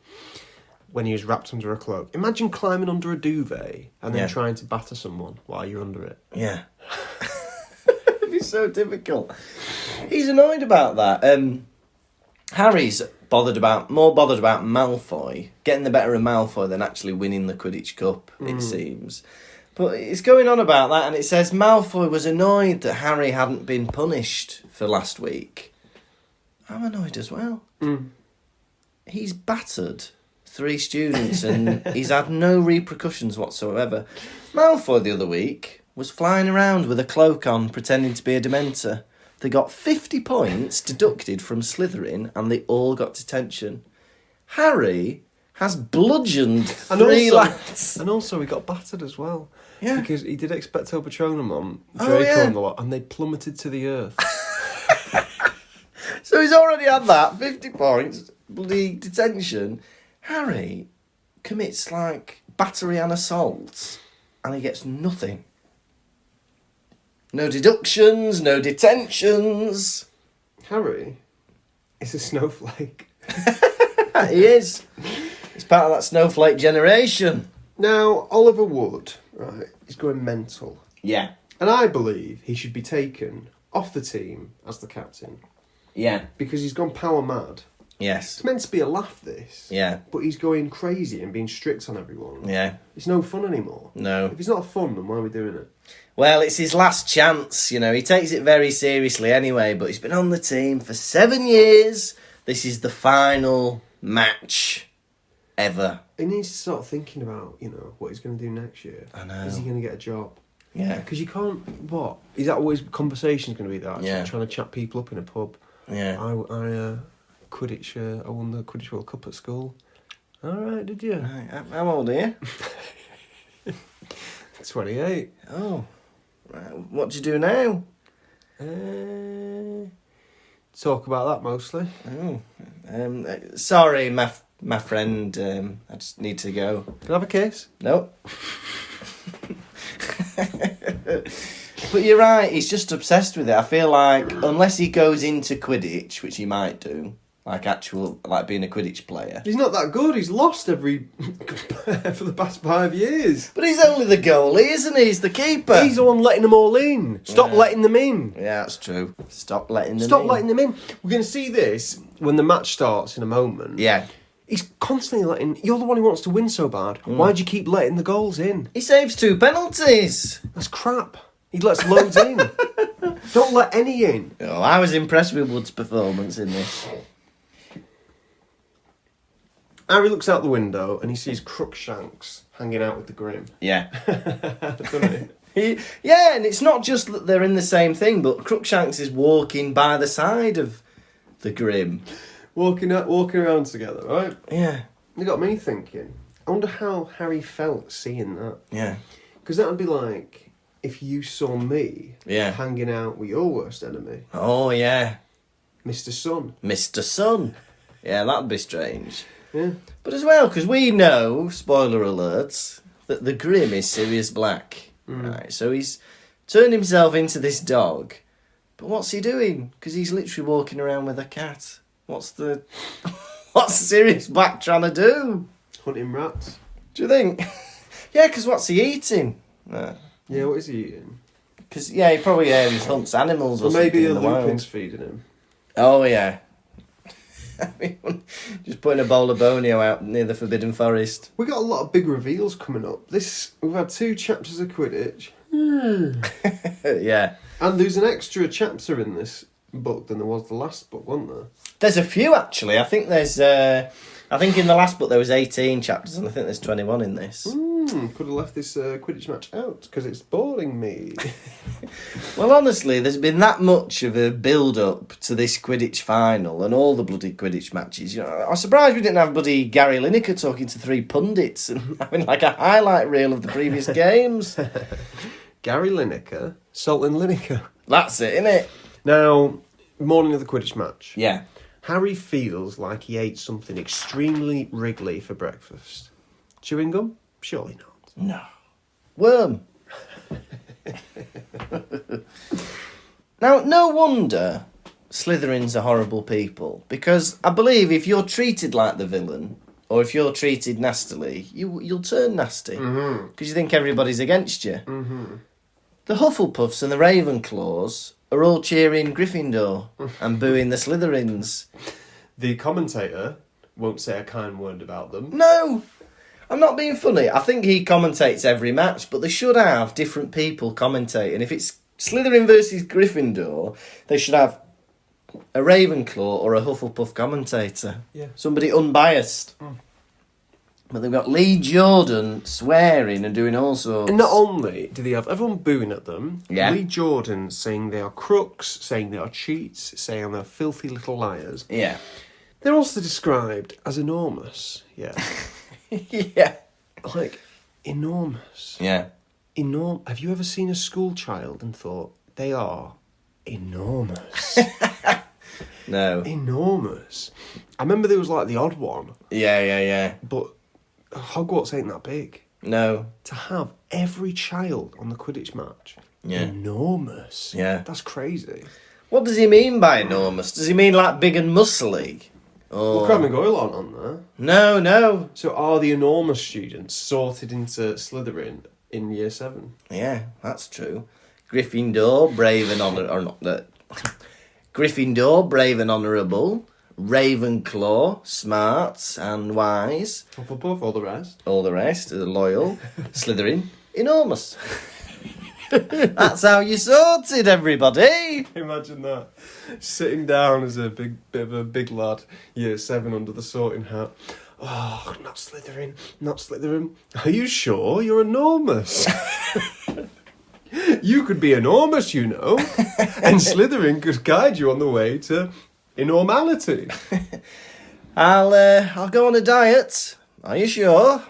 when he was wrapped under a cloak. Imagine climbing under a duvet and then trying to batter someone while you're under it. Yeah. It'd be so difficult. He's annoyed about that. Harry's more bothered about Malfoy, getting the better of Malfoy than actually winning the Quidditch Cup, it seems. But it's going on about that, and it says Malfoy was annoyed that Harry hadn't been punished for last week. I'm annoyed as well. He's battered 3 students, and he's had no repercussions whatsoever. Malfoy the other week was flying around with a cloak on, pretending to be a Dementor. They got 50 points deducted from Slytherin, and they all got detention. Harry has bludgeoned 3 lads. And also, he got battered as well. Yeah. Because he did Expecto Patronum on Draco and the lot, and they plummeted to the earth. So he's already had that, 50 points, bloody detention. Harry commits, battery and assault, and he gets nothing. No deductions, no detentions. Harry is a snowflake. He is. He's part of that snowflake generation. Now, Oliver Wood, right, is going mental. Yeah. And I believe he should be taken off the team as the captain. Yeah. Because he's gone power mad. Yes. It's meant to be a laugh, this. Yeah. But he's going crazy and being strict on everyone. Yeah. It's no fun anymore. No. If it's not fun, then why are we doing it? Well, it's his last chance, he takes it very seriously anyway, but he's been on the team for 7 years. This is the final match. ever. He needs to start thinking about, what he's going to do next year. I know. Is he going to get a job? Yeah. Because you can't. What is that? What his conversation's going to be? That Yeah. trying to chat people up in a pub. Yeah. I Quidditch. I won the Quidditch World Cup at school. All right, did you? Right, how old are you? 28. Oh. Right. What do you do now? Talk about that mostly. Oh. Sorry, my friend. I just need to go. Can I have a kiss? Nope. But you're right, he's just obsessed with it. I feel like unless he goes into Quidditch, which he might do, like being a Quidditch player. He's not that good. He's lost every for the past 5 years. But he's only the goalie, isn't he? He's the keeper. He's the one letting them all in. Stop letting them in. Yeah, that's true. Stop letting them in. Stop letting them in. We're going to see this when the match starts in a moment. Yeah. He's constantly letting... You're the one who wants to win so bad. Why do you keep letting the goals in? He saves 2 penalties. That's crap. He lets loads in. Don't let any in. Oh, I was impressed with Wood's performance in this. Harry looks out the window and he sees Crookshanks hanging out with the Grim. Yeah. Doesn't he? Yeah, and it's not just that they're in the same thing, but Crookshanks is walking by the side of the Grim. Walking around together, right? Yeah. It got me thinking. I wonder how Harry felt seeing that. Yeah. Because that would be like if you saw me Yeah. hanging out with your worst enemy, Oh, yeah. Mr. Sun. Mr. Sun. Yeah, that'd be strange. Yeah. But as well, because we know, spoiler alerts, that the Grim is Sirius Black. Right, so he's turned himself into this dog. But what's he doing? Because he's literally walking around with a cat. What's Sirius Black trying to do? Hunting rats. Do you think? Yeah, because what's he eating? Yeah, what is he eating? Because, yeah, he probably hunts animals or Or maybe a something in the lupin's wild. feeding him. Oh, yeah. Just putting a bowl of Bonio out near the Forbidden Forest. We got a lot of big reveals coming up. We've had 2 chapters of Quidditch. Yeah. And there's an extra chapter in this book than there was the last book, wasn't there? There's a few, actually. I think in the last book there was 18 chapters, and I think there's 21 in this. Could have left this Quidditch match out, because it's boring me. Well, honestly, there's been that much of a build-up to this Quidditch final and all the bloody Quidditch matches. You know, I was surprised we didn't have bloody Gary Lineker talking to 3 pundits and having like a highlight reel of the previous games. Gary Lineker, Sultan Lineker. That's it, innit? Now, morning of the Quidditch match. Yeah. Harry feels like he ate something extremely wriggly for breakfast. Chewing gum? Surely not. No. Worm. Now, no wonder Slytherins are horrible people, because I believe if you're treated like the villain, or if you're treated nastily, you'll turn nasty, because you think everybody's against you. Mm-hmm. The Hufflepuffs and the Ravenclaws are all cheering Gryffindor and booing the Slytherins. The commentator won't say a kind word about them. No! I'm not being funny. I think he commentates every match, but they should have different people commentating. If it's Slytherin versus Gryffindor, they should have a Ravenclaw or a Hufflepuff commentator. Yeah. Somebody unbiased. But they've got Lee Jordan swearing and doing all sorts. And not only do they have everyone booing at them, Yeah. Lee Jordan saying they are crooks, saying they are cheats, saying they're filthy little liars. Yeah. They're also described as enormous. Yeah. Yeah. Like, enormous. Yeah. Have you ever seen a school child and thought, they are enormous? No. Enormous. I remember there was like the odd one, Yeah. but Hogwarts ain't that big. No. To have every child on the Quidditch match, Yeah. enormous. Yeah. That's crazy. What does he mean by enormous? Does he mean like big and muscly? Well, Crabbe and Goyle aren't on there. No. So are the enormous students sorted into Slytherin in year 7? Yeah, that's true. Gryffindor, brave and Gryffindor, brave and honourable. Ravenclaw, smart and wise. Hufflepuff, all the rest. All the rest, loyal. Slytherin, enormous. That's how you sorted, everybody. Imagine that. Sitting down as a bit of a big lad, year 7 under the sorting hat. Oh, not Slytherin, not Slytherin. Are you sure? You're enormous. You could be enormous, you know. And Slytherin could guide you on the way to enormality. I'll go on a diet. Are you sure?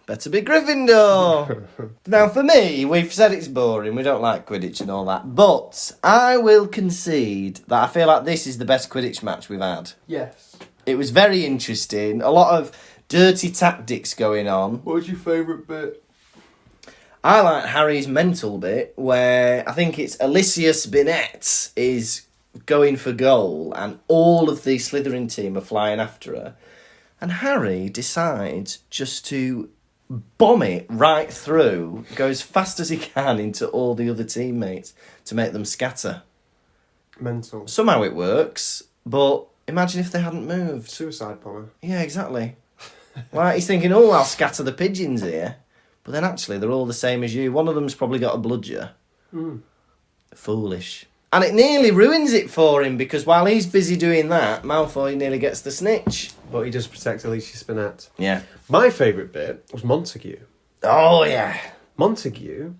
Better be Gryffindor. Now, for me, we've said it's boring. We don't like Quidditch and all that. But I will concede that I feel like this is the best Quidditch match we've had. Yes. It was very interesting. A lot of dirty tactics going on. What was your favourite bit? I like Harry's mental bit, where I think it's Alicius Binet is going for goal and all of the Slytherin team are flying after her. And Harry decides just to bomb it right through, go as fast as he can into all the other teammates to make them scatter. Mental. Somehow it works, but imagine if they hadn't moved. Suicide bomber. Yeah, exactly. Like, he's thinking, oh, I'll scatter the pigeons here. But then actually, they're all the same as you. One of them's probably got a bludger. Foolish. And it nearly ruins it for him, because while he's busy doing that, Malfoy nearly gets the snitch. But he does protect Alicia Spinnet. Yeah. My favourite bit was Montague. Oh, yeah. Montague,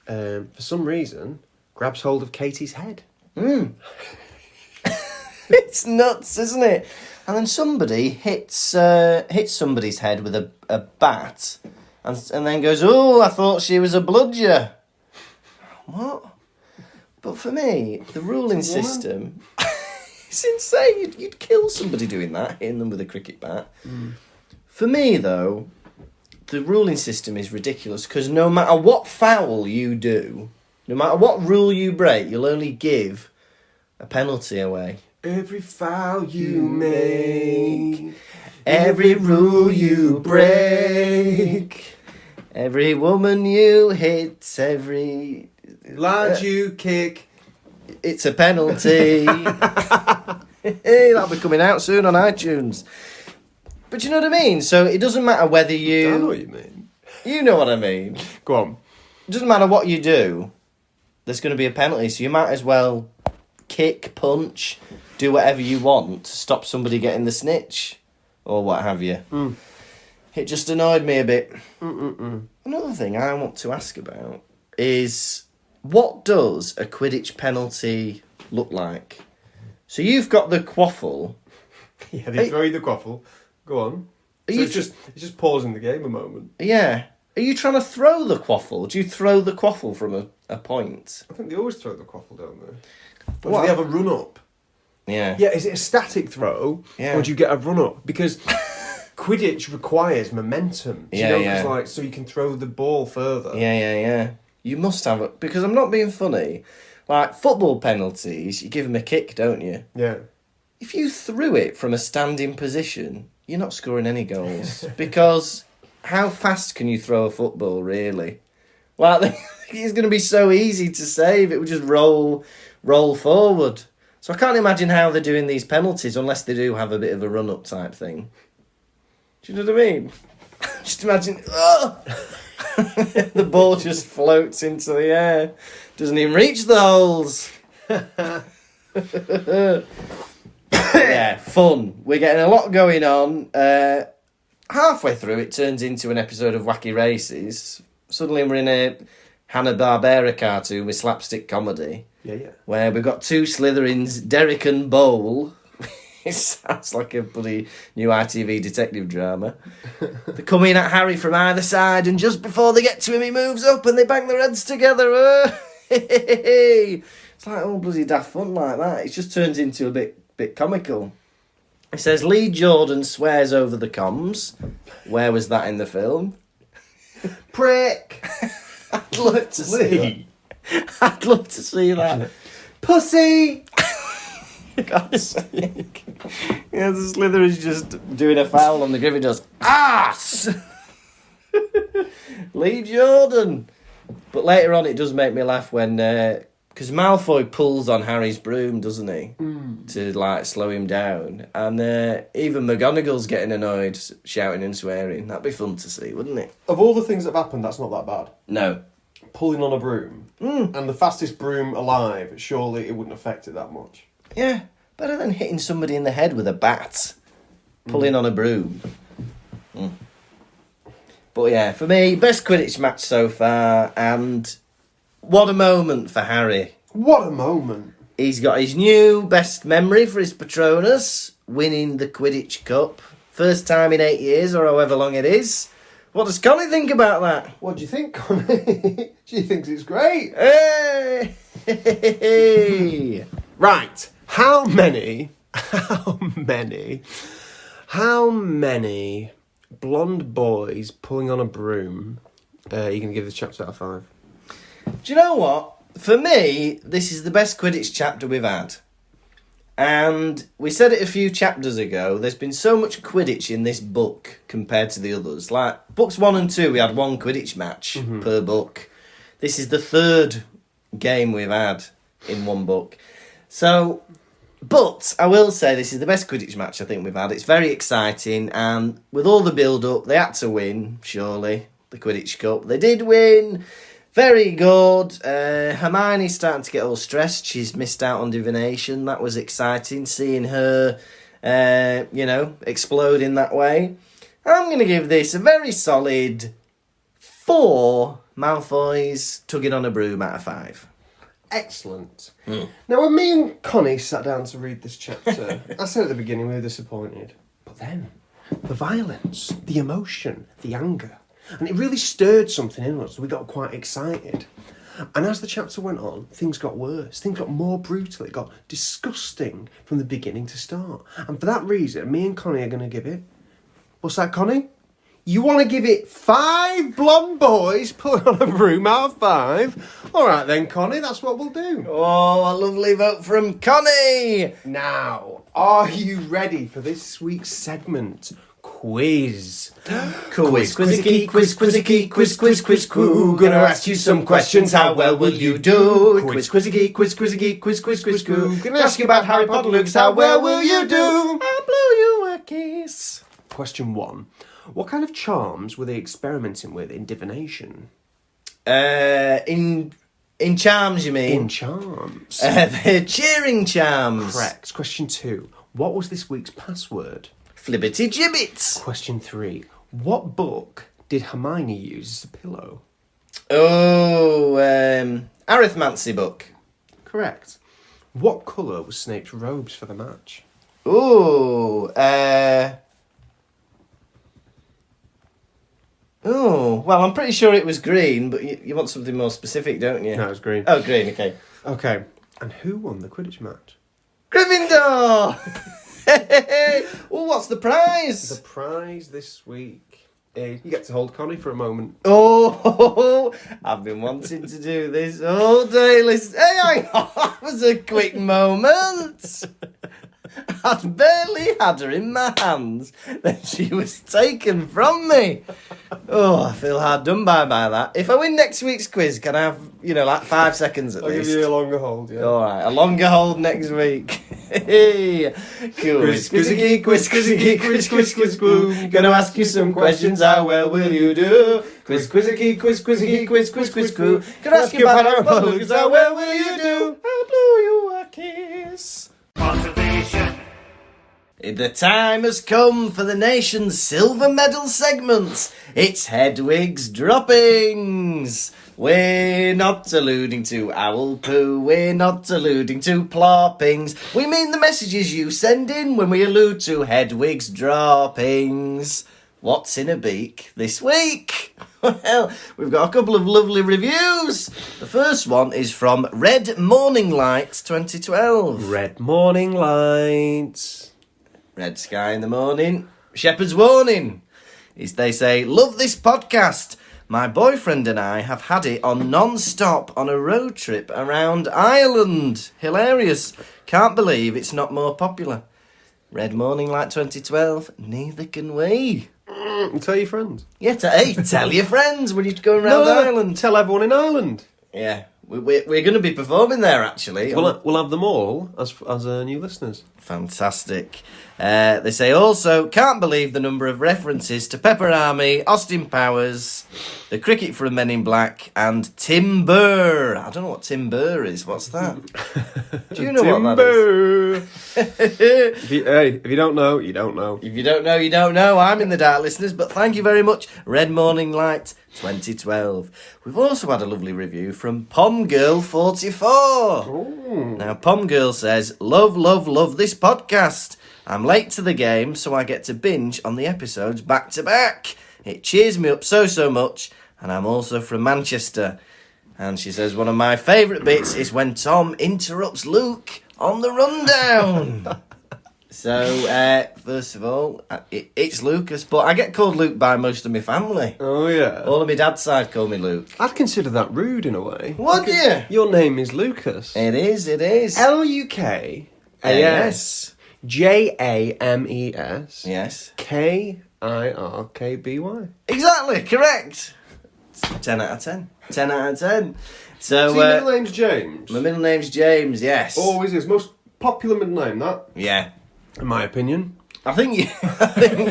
for some reason, grabs hold of Katie's head. It's nuts, isn't it? And then somebody hits somebody's head with a bat, and then goes, oh, I thought she was a bludger. What? But for me, the ruling system, it's insane. You'd kill somebody doing that, hitting them with a cricket bat. For me, though, the ruling system is ridiculous, because no matter what foul you do, no matter what rule you break, you'll only give a penalty away. Every foul you make, Every rule you break, every woman you hit, every lad you kick. it's a penalty. Hey, that'll be coming out soon on iTunes. But you know what I mean? So it doesn't matter whether you... I know what you mean. You know what I mean. Go on. It doesn't matter what you do, there's going to be a penalty. So you might as well kick, punch, do whatever you want to stop somebody getting the snitch or what have you. It just annoyed me a bit. Another thing I want to ask about is, what does a Quidditch penalty look like? So you've got the quaffle. Yeah, they throw you the quaffle. Go on. So it's just pausing the game a moment. Yeah. Are you trying to throw the quaffle? Do you throw the quaffle from a point? I think they always throw the quaffle, don't they? Or What? do they have a run up? Yeah. Yeah, is it a static throw? Yeah. Or do you get a run up? Because Quidditch requires momentum. Do Yeah, you know, yeah. 'cause, like, so you can throw the ball further. Yeah. You must have it, because I'm not being funny. Like, football penalties, you give them a kick, don't you? Yeah. If you threw it from a standing position, you're not scoring any goals. Because how fast can you throw a football, really? Like, it's going to be so easy to save. It would just roll forward. So I can't imagine how they're doing these penalties unless they do have a bit of a run-up type thing. Do you know what I mean? Just imagine, the ball just floats into the air. Doesn't even reach the holes. Yeah, fun. We're getting a lot going on. Halfway through, it turns into an episode of Wacky Races. Suddenly we're in a Hanna-Barbera cartoon with slapstick comedy. Yeah. Where we've got two Slytherins, Derek and Bowl. It sounds like a bloody new ITV detective drama. They're coming at Harry from either side, and just before they get to him, he moves up and they bang their heads together. It's like all bloody daft fun like that. It just turns into a bit comical. It says, Lee Jordan swears over the comms. Where was that in the film? Prick! I'd love to see that. I'd love to see that. Pussy! For God's sake. Yeah, the Slytherin's just doing a foul on the Gryffindor's ass! Lee Jordan! But later on, it does make me laugh when... Because Malfoy pulls on Harry's broom, doesn't he? To, like, slow him down. And even McGonagall's getting annoyed, shouting and swearing. That'd be fun to see, wouldn't it? Of all the things that have happened, that's not that bad. No. Pulling on a broom. And the fastest broom alive, surely it wouldn't affect it that much. Yeah, better than hitting somebody in the head with a bat. Pulling on a broom. But yeah, for me, best Quidditch match so far, and what a moment for Harry. What a moment. He's got his new best memory for his Patronus, winning the Quidditch Cup. First time in 8 years, or however long it is. What does Connie think about that? What do you think, Connie? She thinks it's great. Hey! Right. How many blonde boys pulling on a broom are you going to give this chapter out of 5? Do you know what? For me, this is the best Quidditch chapter we've had. And we said it a few chapters ago, there's been so much Quidditch in this book compared to the others. Like, books 1 and 2, we had one Quidditch match per book. This is the third game we've had in one book. So, but I will say this is the best Quidditch match I think we've had. It's very exciting, and with all the build-up, they had to win, surely, the Quidditch Cup. They did win. Very good. Hermione's starting to get all stressed. She's missed out on divination. That was exciting, seeing her, explode in that way. I'm going to give this a very solid 4 Malfoys tugging on a broom out of 5. Excellent. Now, when me and Connie sat down to read this chapter, I said at the beginning we were disappointed. But then, the violence, the emotion, the anger, and it really stirred something in us. We got quite excited. And as the chapter went on, things got worse. Things got more brutal. It got disgusting from the beginning to start. And for that reason, me and Connie are going to give it... What's that, Connie? You want to give it 5 blonde boys pulling on a broom out of 5? All right then, Connie, that's what we'll do. Oh, a lovely vote from Connie! Now, are you ready for this week's segment? Quiz. Quiz, quizzicky, quiz, quizzicky, quiz, quiz, quiz, quiz. Gonna ask you some questions, how well will you do? Quiz, quizzicky, quiz, quizzicky, quiz, quiz, quiz, quiz. Gonna ask you about Harry Potter, Lukas, how well will you do? I'll blow you a kiss. Question 1. What kind of charms were they experimenting with in divination? In charms, you mean? In charms. They're cheering charms. Correct. Question 2. What was this week's password? Flibbity gibbets. Question 3. What book did Hermione use as a pillow? Oh, arithmancy book. Correct. What colour was Snape's robes for the match? Ooh, oh, well, I'm pretty sure it was green, but you want something more specific, don't you? No, it was green. Oh, green, okay. Okay. And who won the Quidditch match? Gryffindor! Well, what's the prize? The prize this week is... You get to hold Connie for a moment. Oh, I've been wanting to do this all day. Listen, hey, hang on, that was a quick moment. I'd barely had her in my hands, then she was taken from me. Oh, I feel hard done by that. If I win next week's quiz, can I have, 5 seconds at least? I'll give you a longer hold, yeah. All right, a longer hold next week. Hey, quiz, quizzicky, quiz, quizzicky, quiz, quiz, quiz, quiz. Gonna ask you some questions, how well will you do? Quiz, quizzicky, quiz, quizzicky, quiz, quiz, quiz, quiz. Gonna ask you about Harry Potter, Lukas, how well will you do? I'll blow you a kiss. Pottervision. The time has come for the nation's silver medal segment. It's Hedwig's droppings. We're not alluding to owl poo. We're not alluding to ploppings. We mean the messages you send in when we allude to Hedwig's droppings. What's in a beak this week? Well, we've got a couple of lovely reviews. The first one is from Red Morning Light 2012. Red morning lights. Red sky in the morning. Shepherd's warning. They say, love this podcast. My boyfriend and I have had it on non-stop on a road trip around Ireland. Hilarious. Can't believe it's not more popular. Red Morning Light 2012. Neither can we. Tell your friends. Yeah, tell your friends when you're going around Ireland. Tell everyone in Ireland. Yeah, we're going to be performing there, actually. We'll have them all as new listeners. Fantastic. They say also, can't believe the number of references to Pepper Army, Austin Powers, the cricket from Men in Black, and Timber. I don't know what Timber is. What's that? Do you know what that is? If you don't know, you don't know. If you don't know, you don't know. I'm in the dark, listeners, but thank you very much. Red Morning Light 2012. We've also had a lovely review from PomGirl44. Now, PomGirl says, love, love, love this podcast. I'm late to the game, so I get to binge on the episodes back to back. It cheers me up so much, and I'm also from Manchester. And she says, one of my favourite bits is when Tom interrupts Luke on the rundown. So, first of all, it's Lukas, but I get called Luke by most of my family. Oh, yeah. All of my dad's side call me Luke. I'd consider that rude in a way. Would you? Your name is Lukas. It is. Lukas. James. Yes. Kirkby. Exactly, correct. 10 out of 10. 10 out of 10. So, your middle name's James? My middle name's James, yes. Always is. Most popular middle name, that? Yeah. In my opinion. I think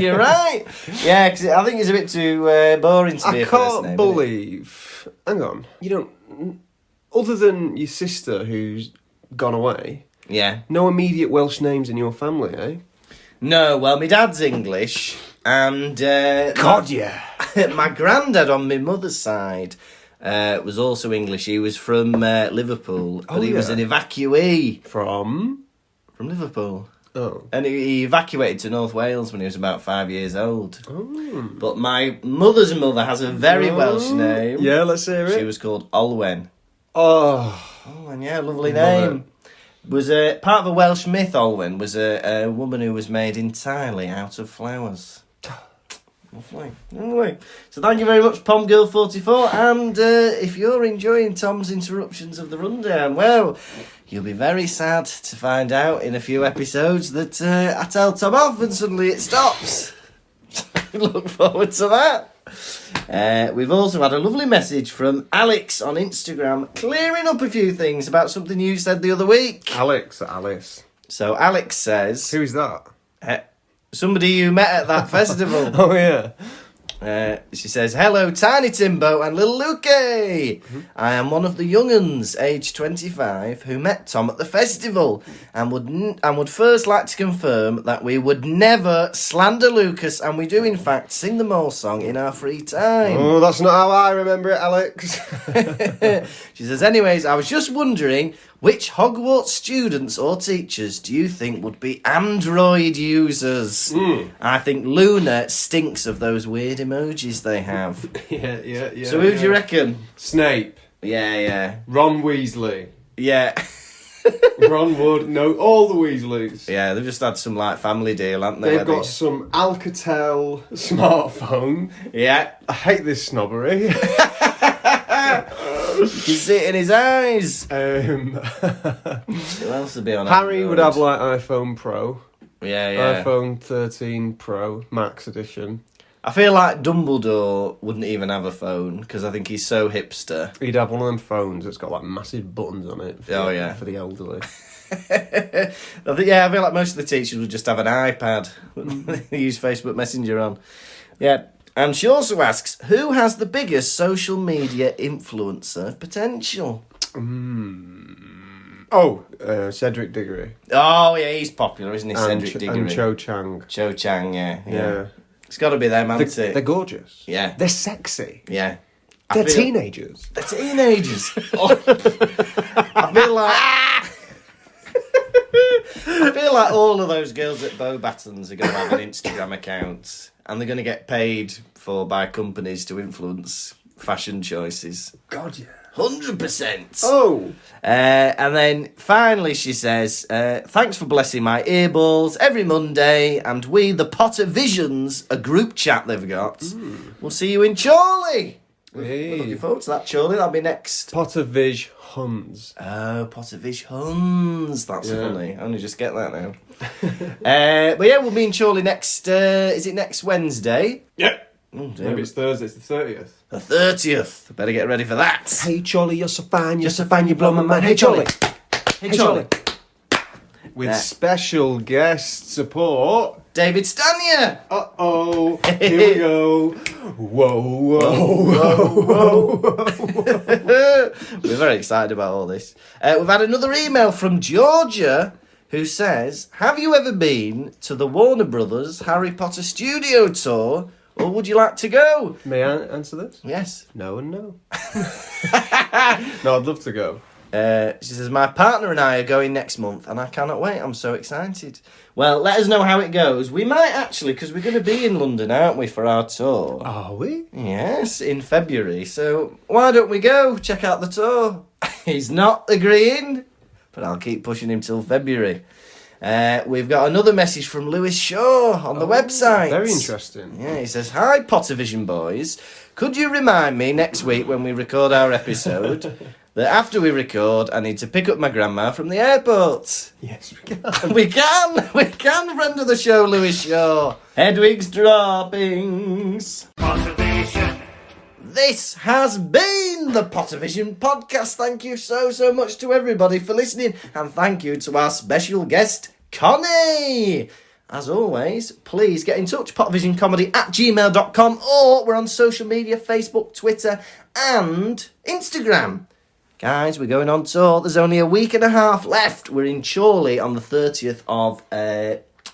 you're right. Yeah, because I think it's a bit too boring to be a first name. I can't believe... Hang on. You don't... Other than your sister who's gone away... Yeah. No immediate Welsh names in your family, eh? No, well, my dad's English, and... God, yeah. My granddad on my mother's side was also English. He was from Liverpool, but he was an evacuee. From Liverpool. Oh. And he evacuated to North Wales when he was about 5 years old. Oh. But my mother's mother has a very Welsh name. Yeah, let's hear it. She was called Olwen. Oh. Olwen, yeah, lovely name. Was part of a Welsh myth. Olwen was a woman who was made entirely out of flowers. Lovely. Anyway, so thank you very much, PomGirl44. And if you're enjoying Tom's interruptions of the rundown, well, you'll be very sad to find out in a few episodes that I tell Tom off and suddenly it stops. Look forward to that. We've also had a lovely message from Alex on Instagram, clearing up a few things about something you said the other week. Alice. So Alex says... Who's that? Somebody you met at that festival. Oh, yeah. She says, hello, Tiny Timbo and Little Luke. I am one of the young'uns, aged 25, who met Tom at the festival and would first like to confirm that we would never slander Lukas, and we do, in fact, sing the Mole song in our free time. Oh, that's not how I remember it, Alex. She says, anyways, I was just wondering, which Hogwarts students or teachers do you think would be Android users? I think Luna stinks of those weird emojis they have. Yeah. So who do you reckon? Snape. Yeah. Ron Weasley. Yeah. Ron Wood. No, all the Weasleys. Yeah, they've just had some, family deal, haven't they? They've got some Alcatel smartphone. Yeah. I hate this snobbery. You can see it in his eyes. Who else would be on Harry Android? would have, iPhone Pro. Yeah. iPhone 13 Pro, Max Edition. I feel like Dumbledore wouldn't even have a phone, because I think he's so hipster. He'd have one of them phones that's got, massive buttons on it. For the elderly. I feel like most of the teachers would just have an iPad. They use Facebook Messenger on. Yeah. And she also asks, who has the biggest social media influencer potential? Cedric Diggory. Oh, yeah, he's popular, isn't he, Cedric Diggory? And Cho Chang. Cho Chang, yeah. It's got to be them, hasn't it? They're gorgeous. Yeah. They're sexy. Yeah. They're teenagers. They're teenagers. I feel like all of those girls at Beauxbatons are going to have an Instagram account, and they're going to get paid by companies to influence fashion choices. God, yeah. 100%. Oh. And then finally she says, thanks for blessing my earballs every Monday, and we, the Pottervisions, a group chat they've got, we'll see you in Chorley. We're looking forward to that, Chorley. That'll be next. Pottervish Huns. Oh, Pottervish Huns. That's funny. I only just get that now. But yeah, we'll be in Chorley next, is it next Wednesday? Yep. Oh, dear. Maybe it's Thursday, it's the 30th. The 30th. Better get ready for that. Hey, Charlie, you're so fine, you blow my mind. Hey, Charlie. Hey, Charlie. with special guest support. David Stanier. Uh-oh, here we go. Whoa, whoa, whoa. We're very excited about all this. We've had another email from Georgia who says, have you ever been to the Warner Brothers Harry Potter studio tour, or would you like to go? May I answer this? Yes. No and no. No, I'd love to go. She says, my partner and I are going next month and I cannot wait. I'm so excited. Well, let us know how it goes. We might actually, because we're going to be in London, aren't we, for our tour? Are we? Yes, in February. So why don't we go check out the tour? He's not agreeing, but I'll keep pushing him till February. We've got another message from Lewis Shaw on the website. Very interesting. Yeah, he says, hi, Pottervision boys. Could you remind me next week when we record our episode that after we record, I need to pick up my grandma from the airport? Yes, we can. We can, friend of the show, Lewis Shaw. Hedwig's droppings. Pottervision. This has been the Pottervision podcast. Thank you so much to everybody for listening, and thank you to our special guest, Connie. As always, please get in touch, pottervisioncomedy@gmail.com, or we're on social media, Facebook, Twitter, and Instagram. Guys, we're going on tour. There's only a week and a half left. We're in Chorley on the 30th of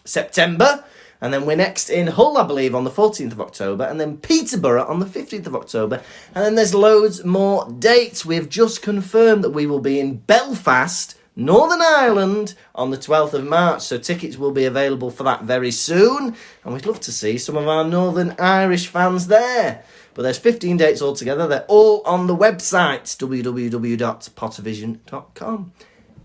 September. And then we're next in Hull, I believe, on the 14th of October. And then Peterborough on the 15th of October. And then there's loads more dates. We've just confirmed that we will be in Belfast, Northern Ireland, on the 12th of March. So tickets will be available for that very soon. And we'd love to see some of our Northern Irish fans there. But there's 15 dates altogether. They're all on the website, www.pottervision.com.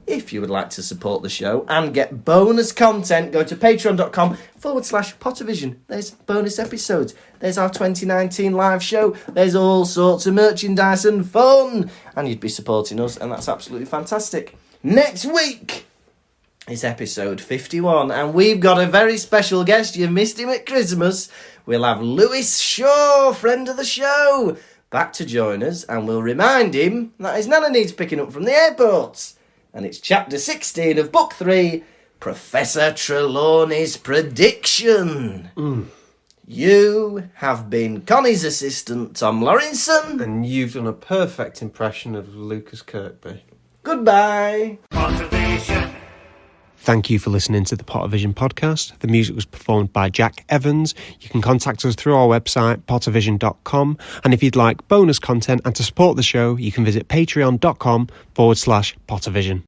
If you would like to support the show and get bonus content, go to patreon.com/Pottervision. There's bonus episodes. There's our 2019 live show. There's all sorts of merchandise and fun. And you'd be supporting us, and that's absolutely fantastic. Next week is episode 51, and we've got a very special guest. You missed him at Christmas. We'll have Lewis Shaw, friend of the show, back to join us, and we'll remind him that his nana needs picking up from the airport. And it's chapter 16 of book 3, Professor Trelawney's Prediction. You have been Connie's assistant, Tom Lawrenson. And you've done a perfect impression of Lukas Kirkby. Goodbye. Pottervision. Thank you for listening to the Pottervision podcast. The music was performed by Jack Evans. You can contact us through our website, pottervision.com. And if you'd like bonus content and to support the show, you can visit patreon.com/Pottervision.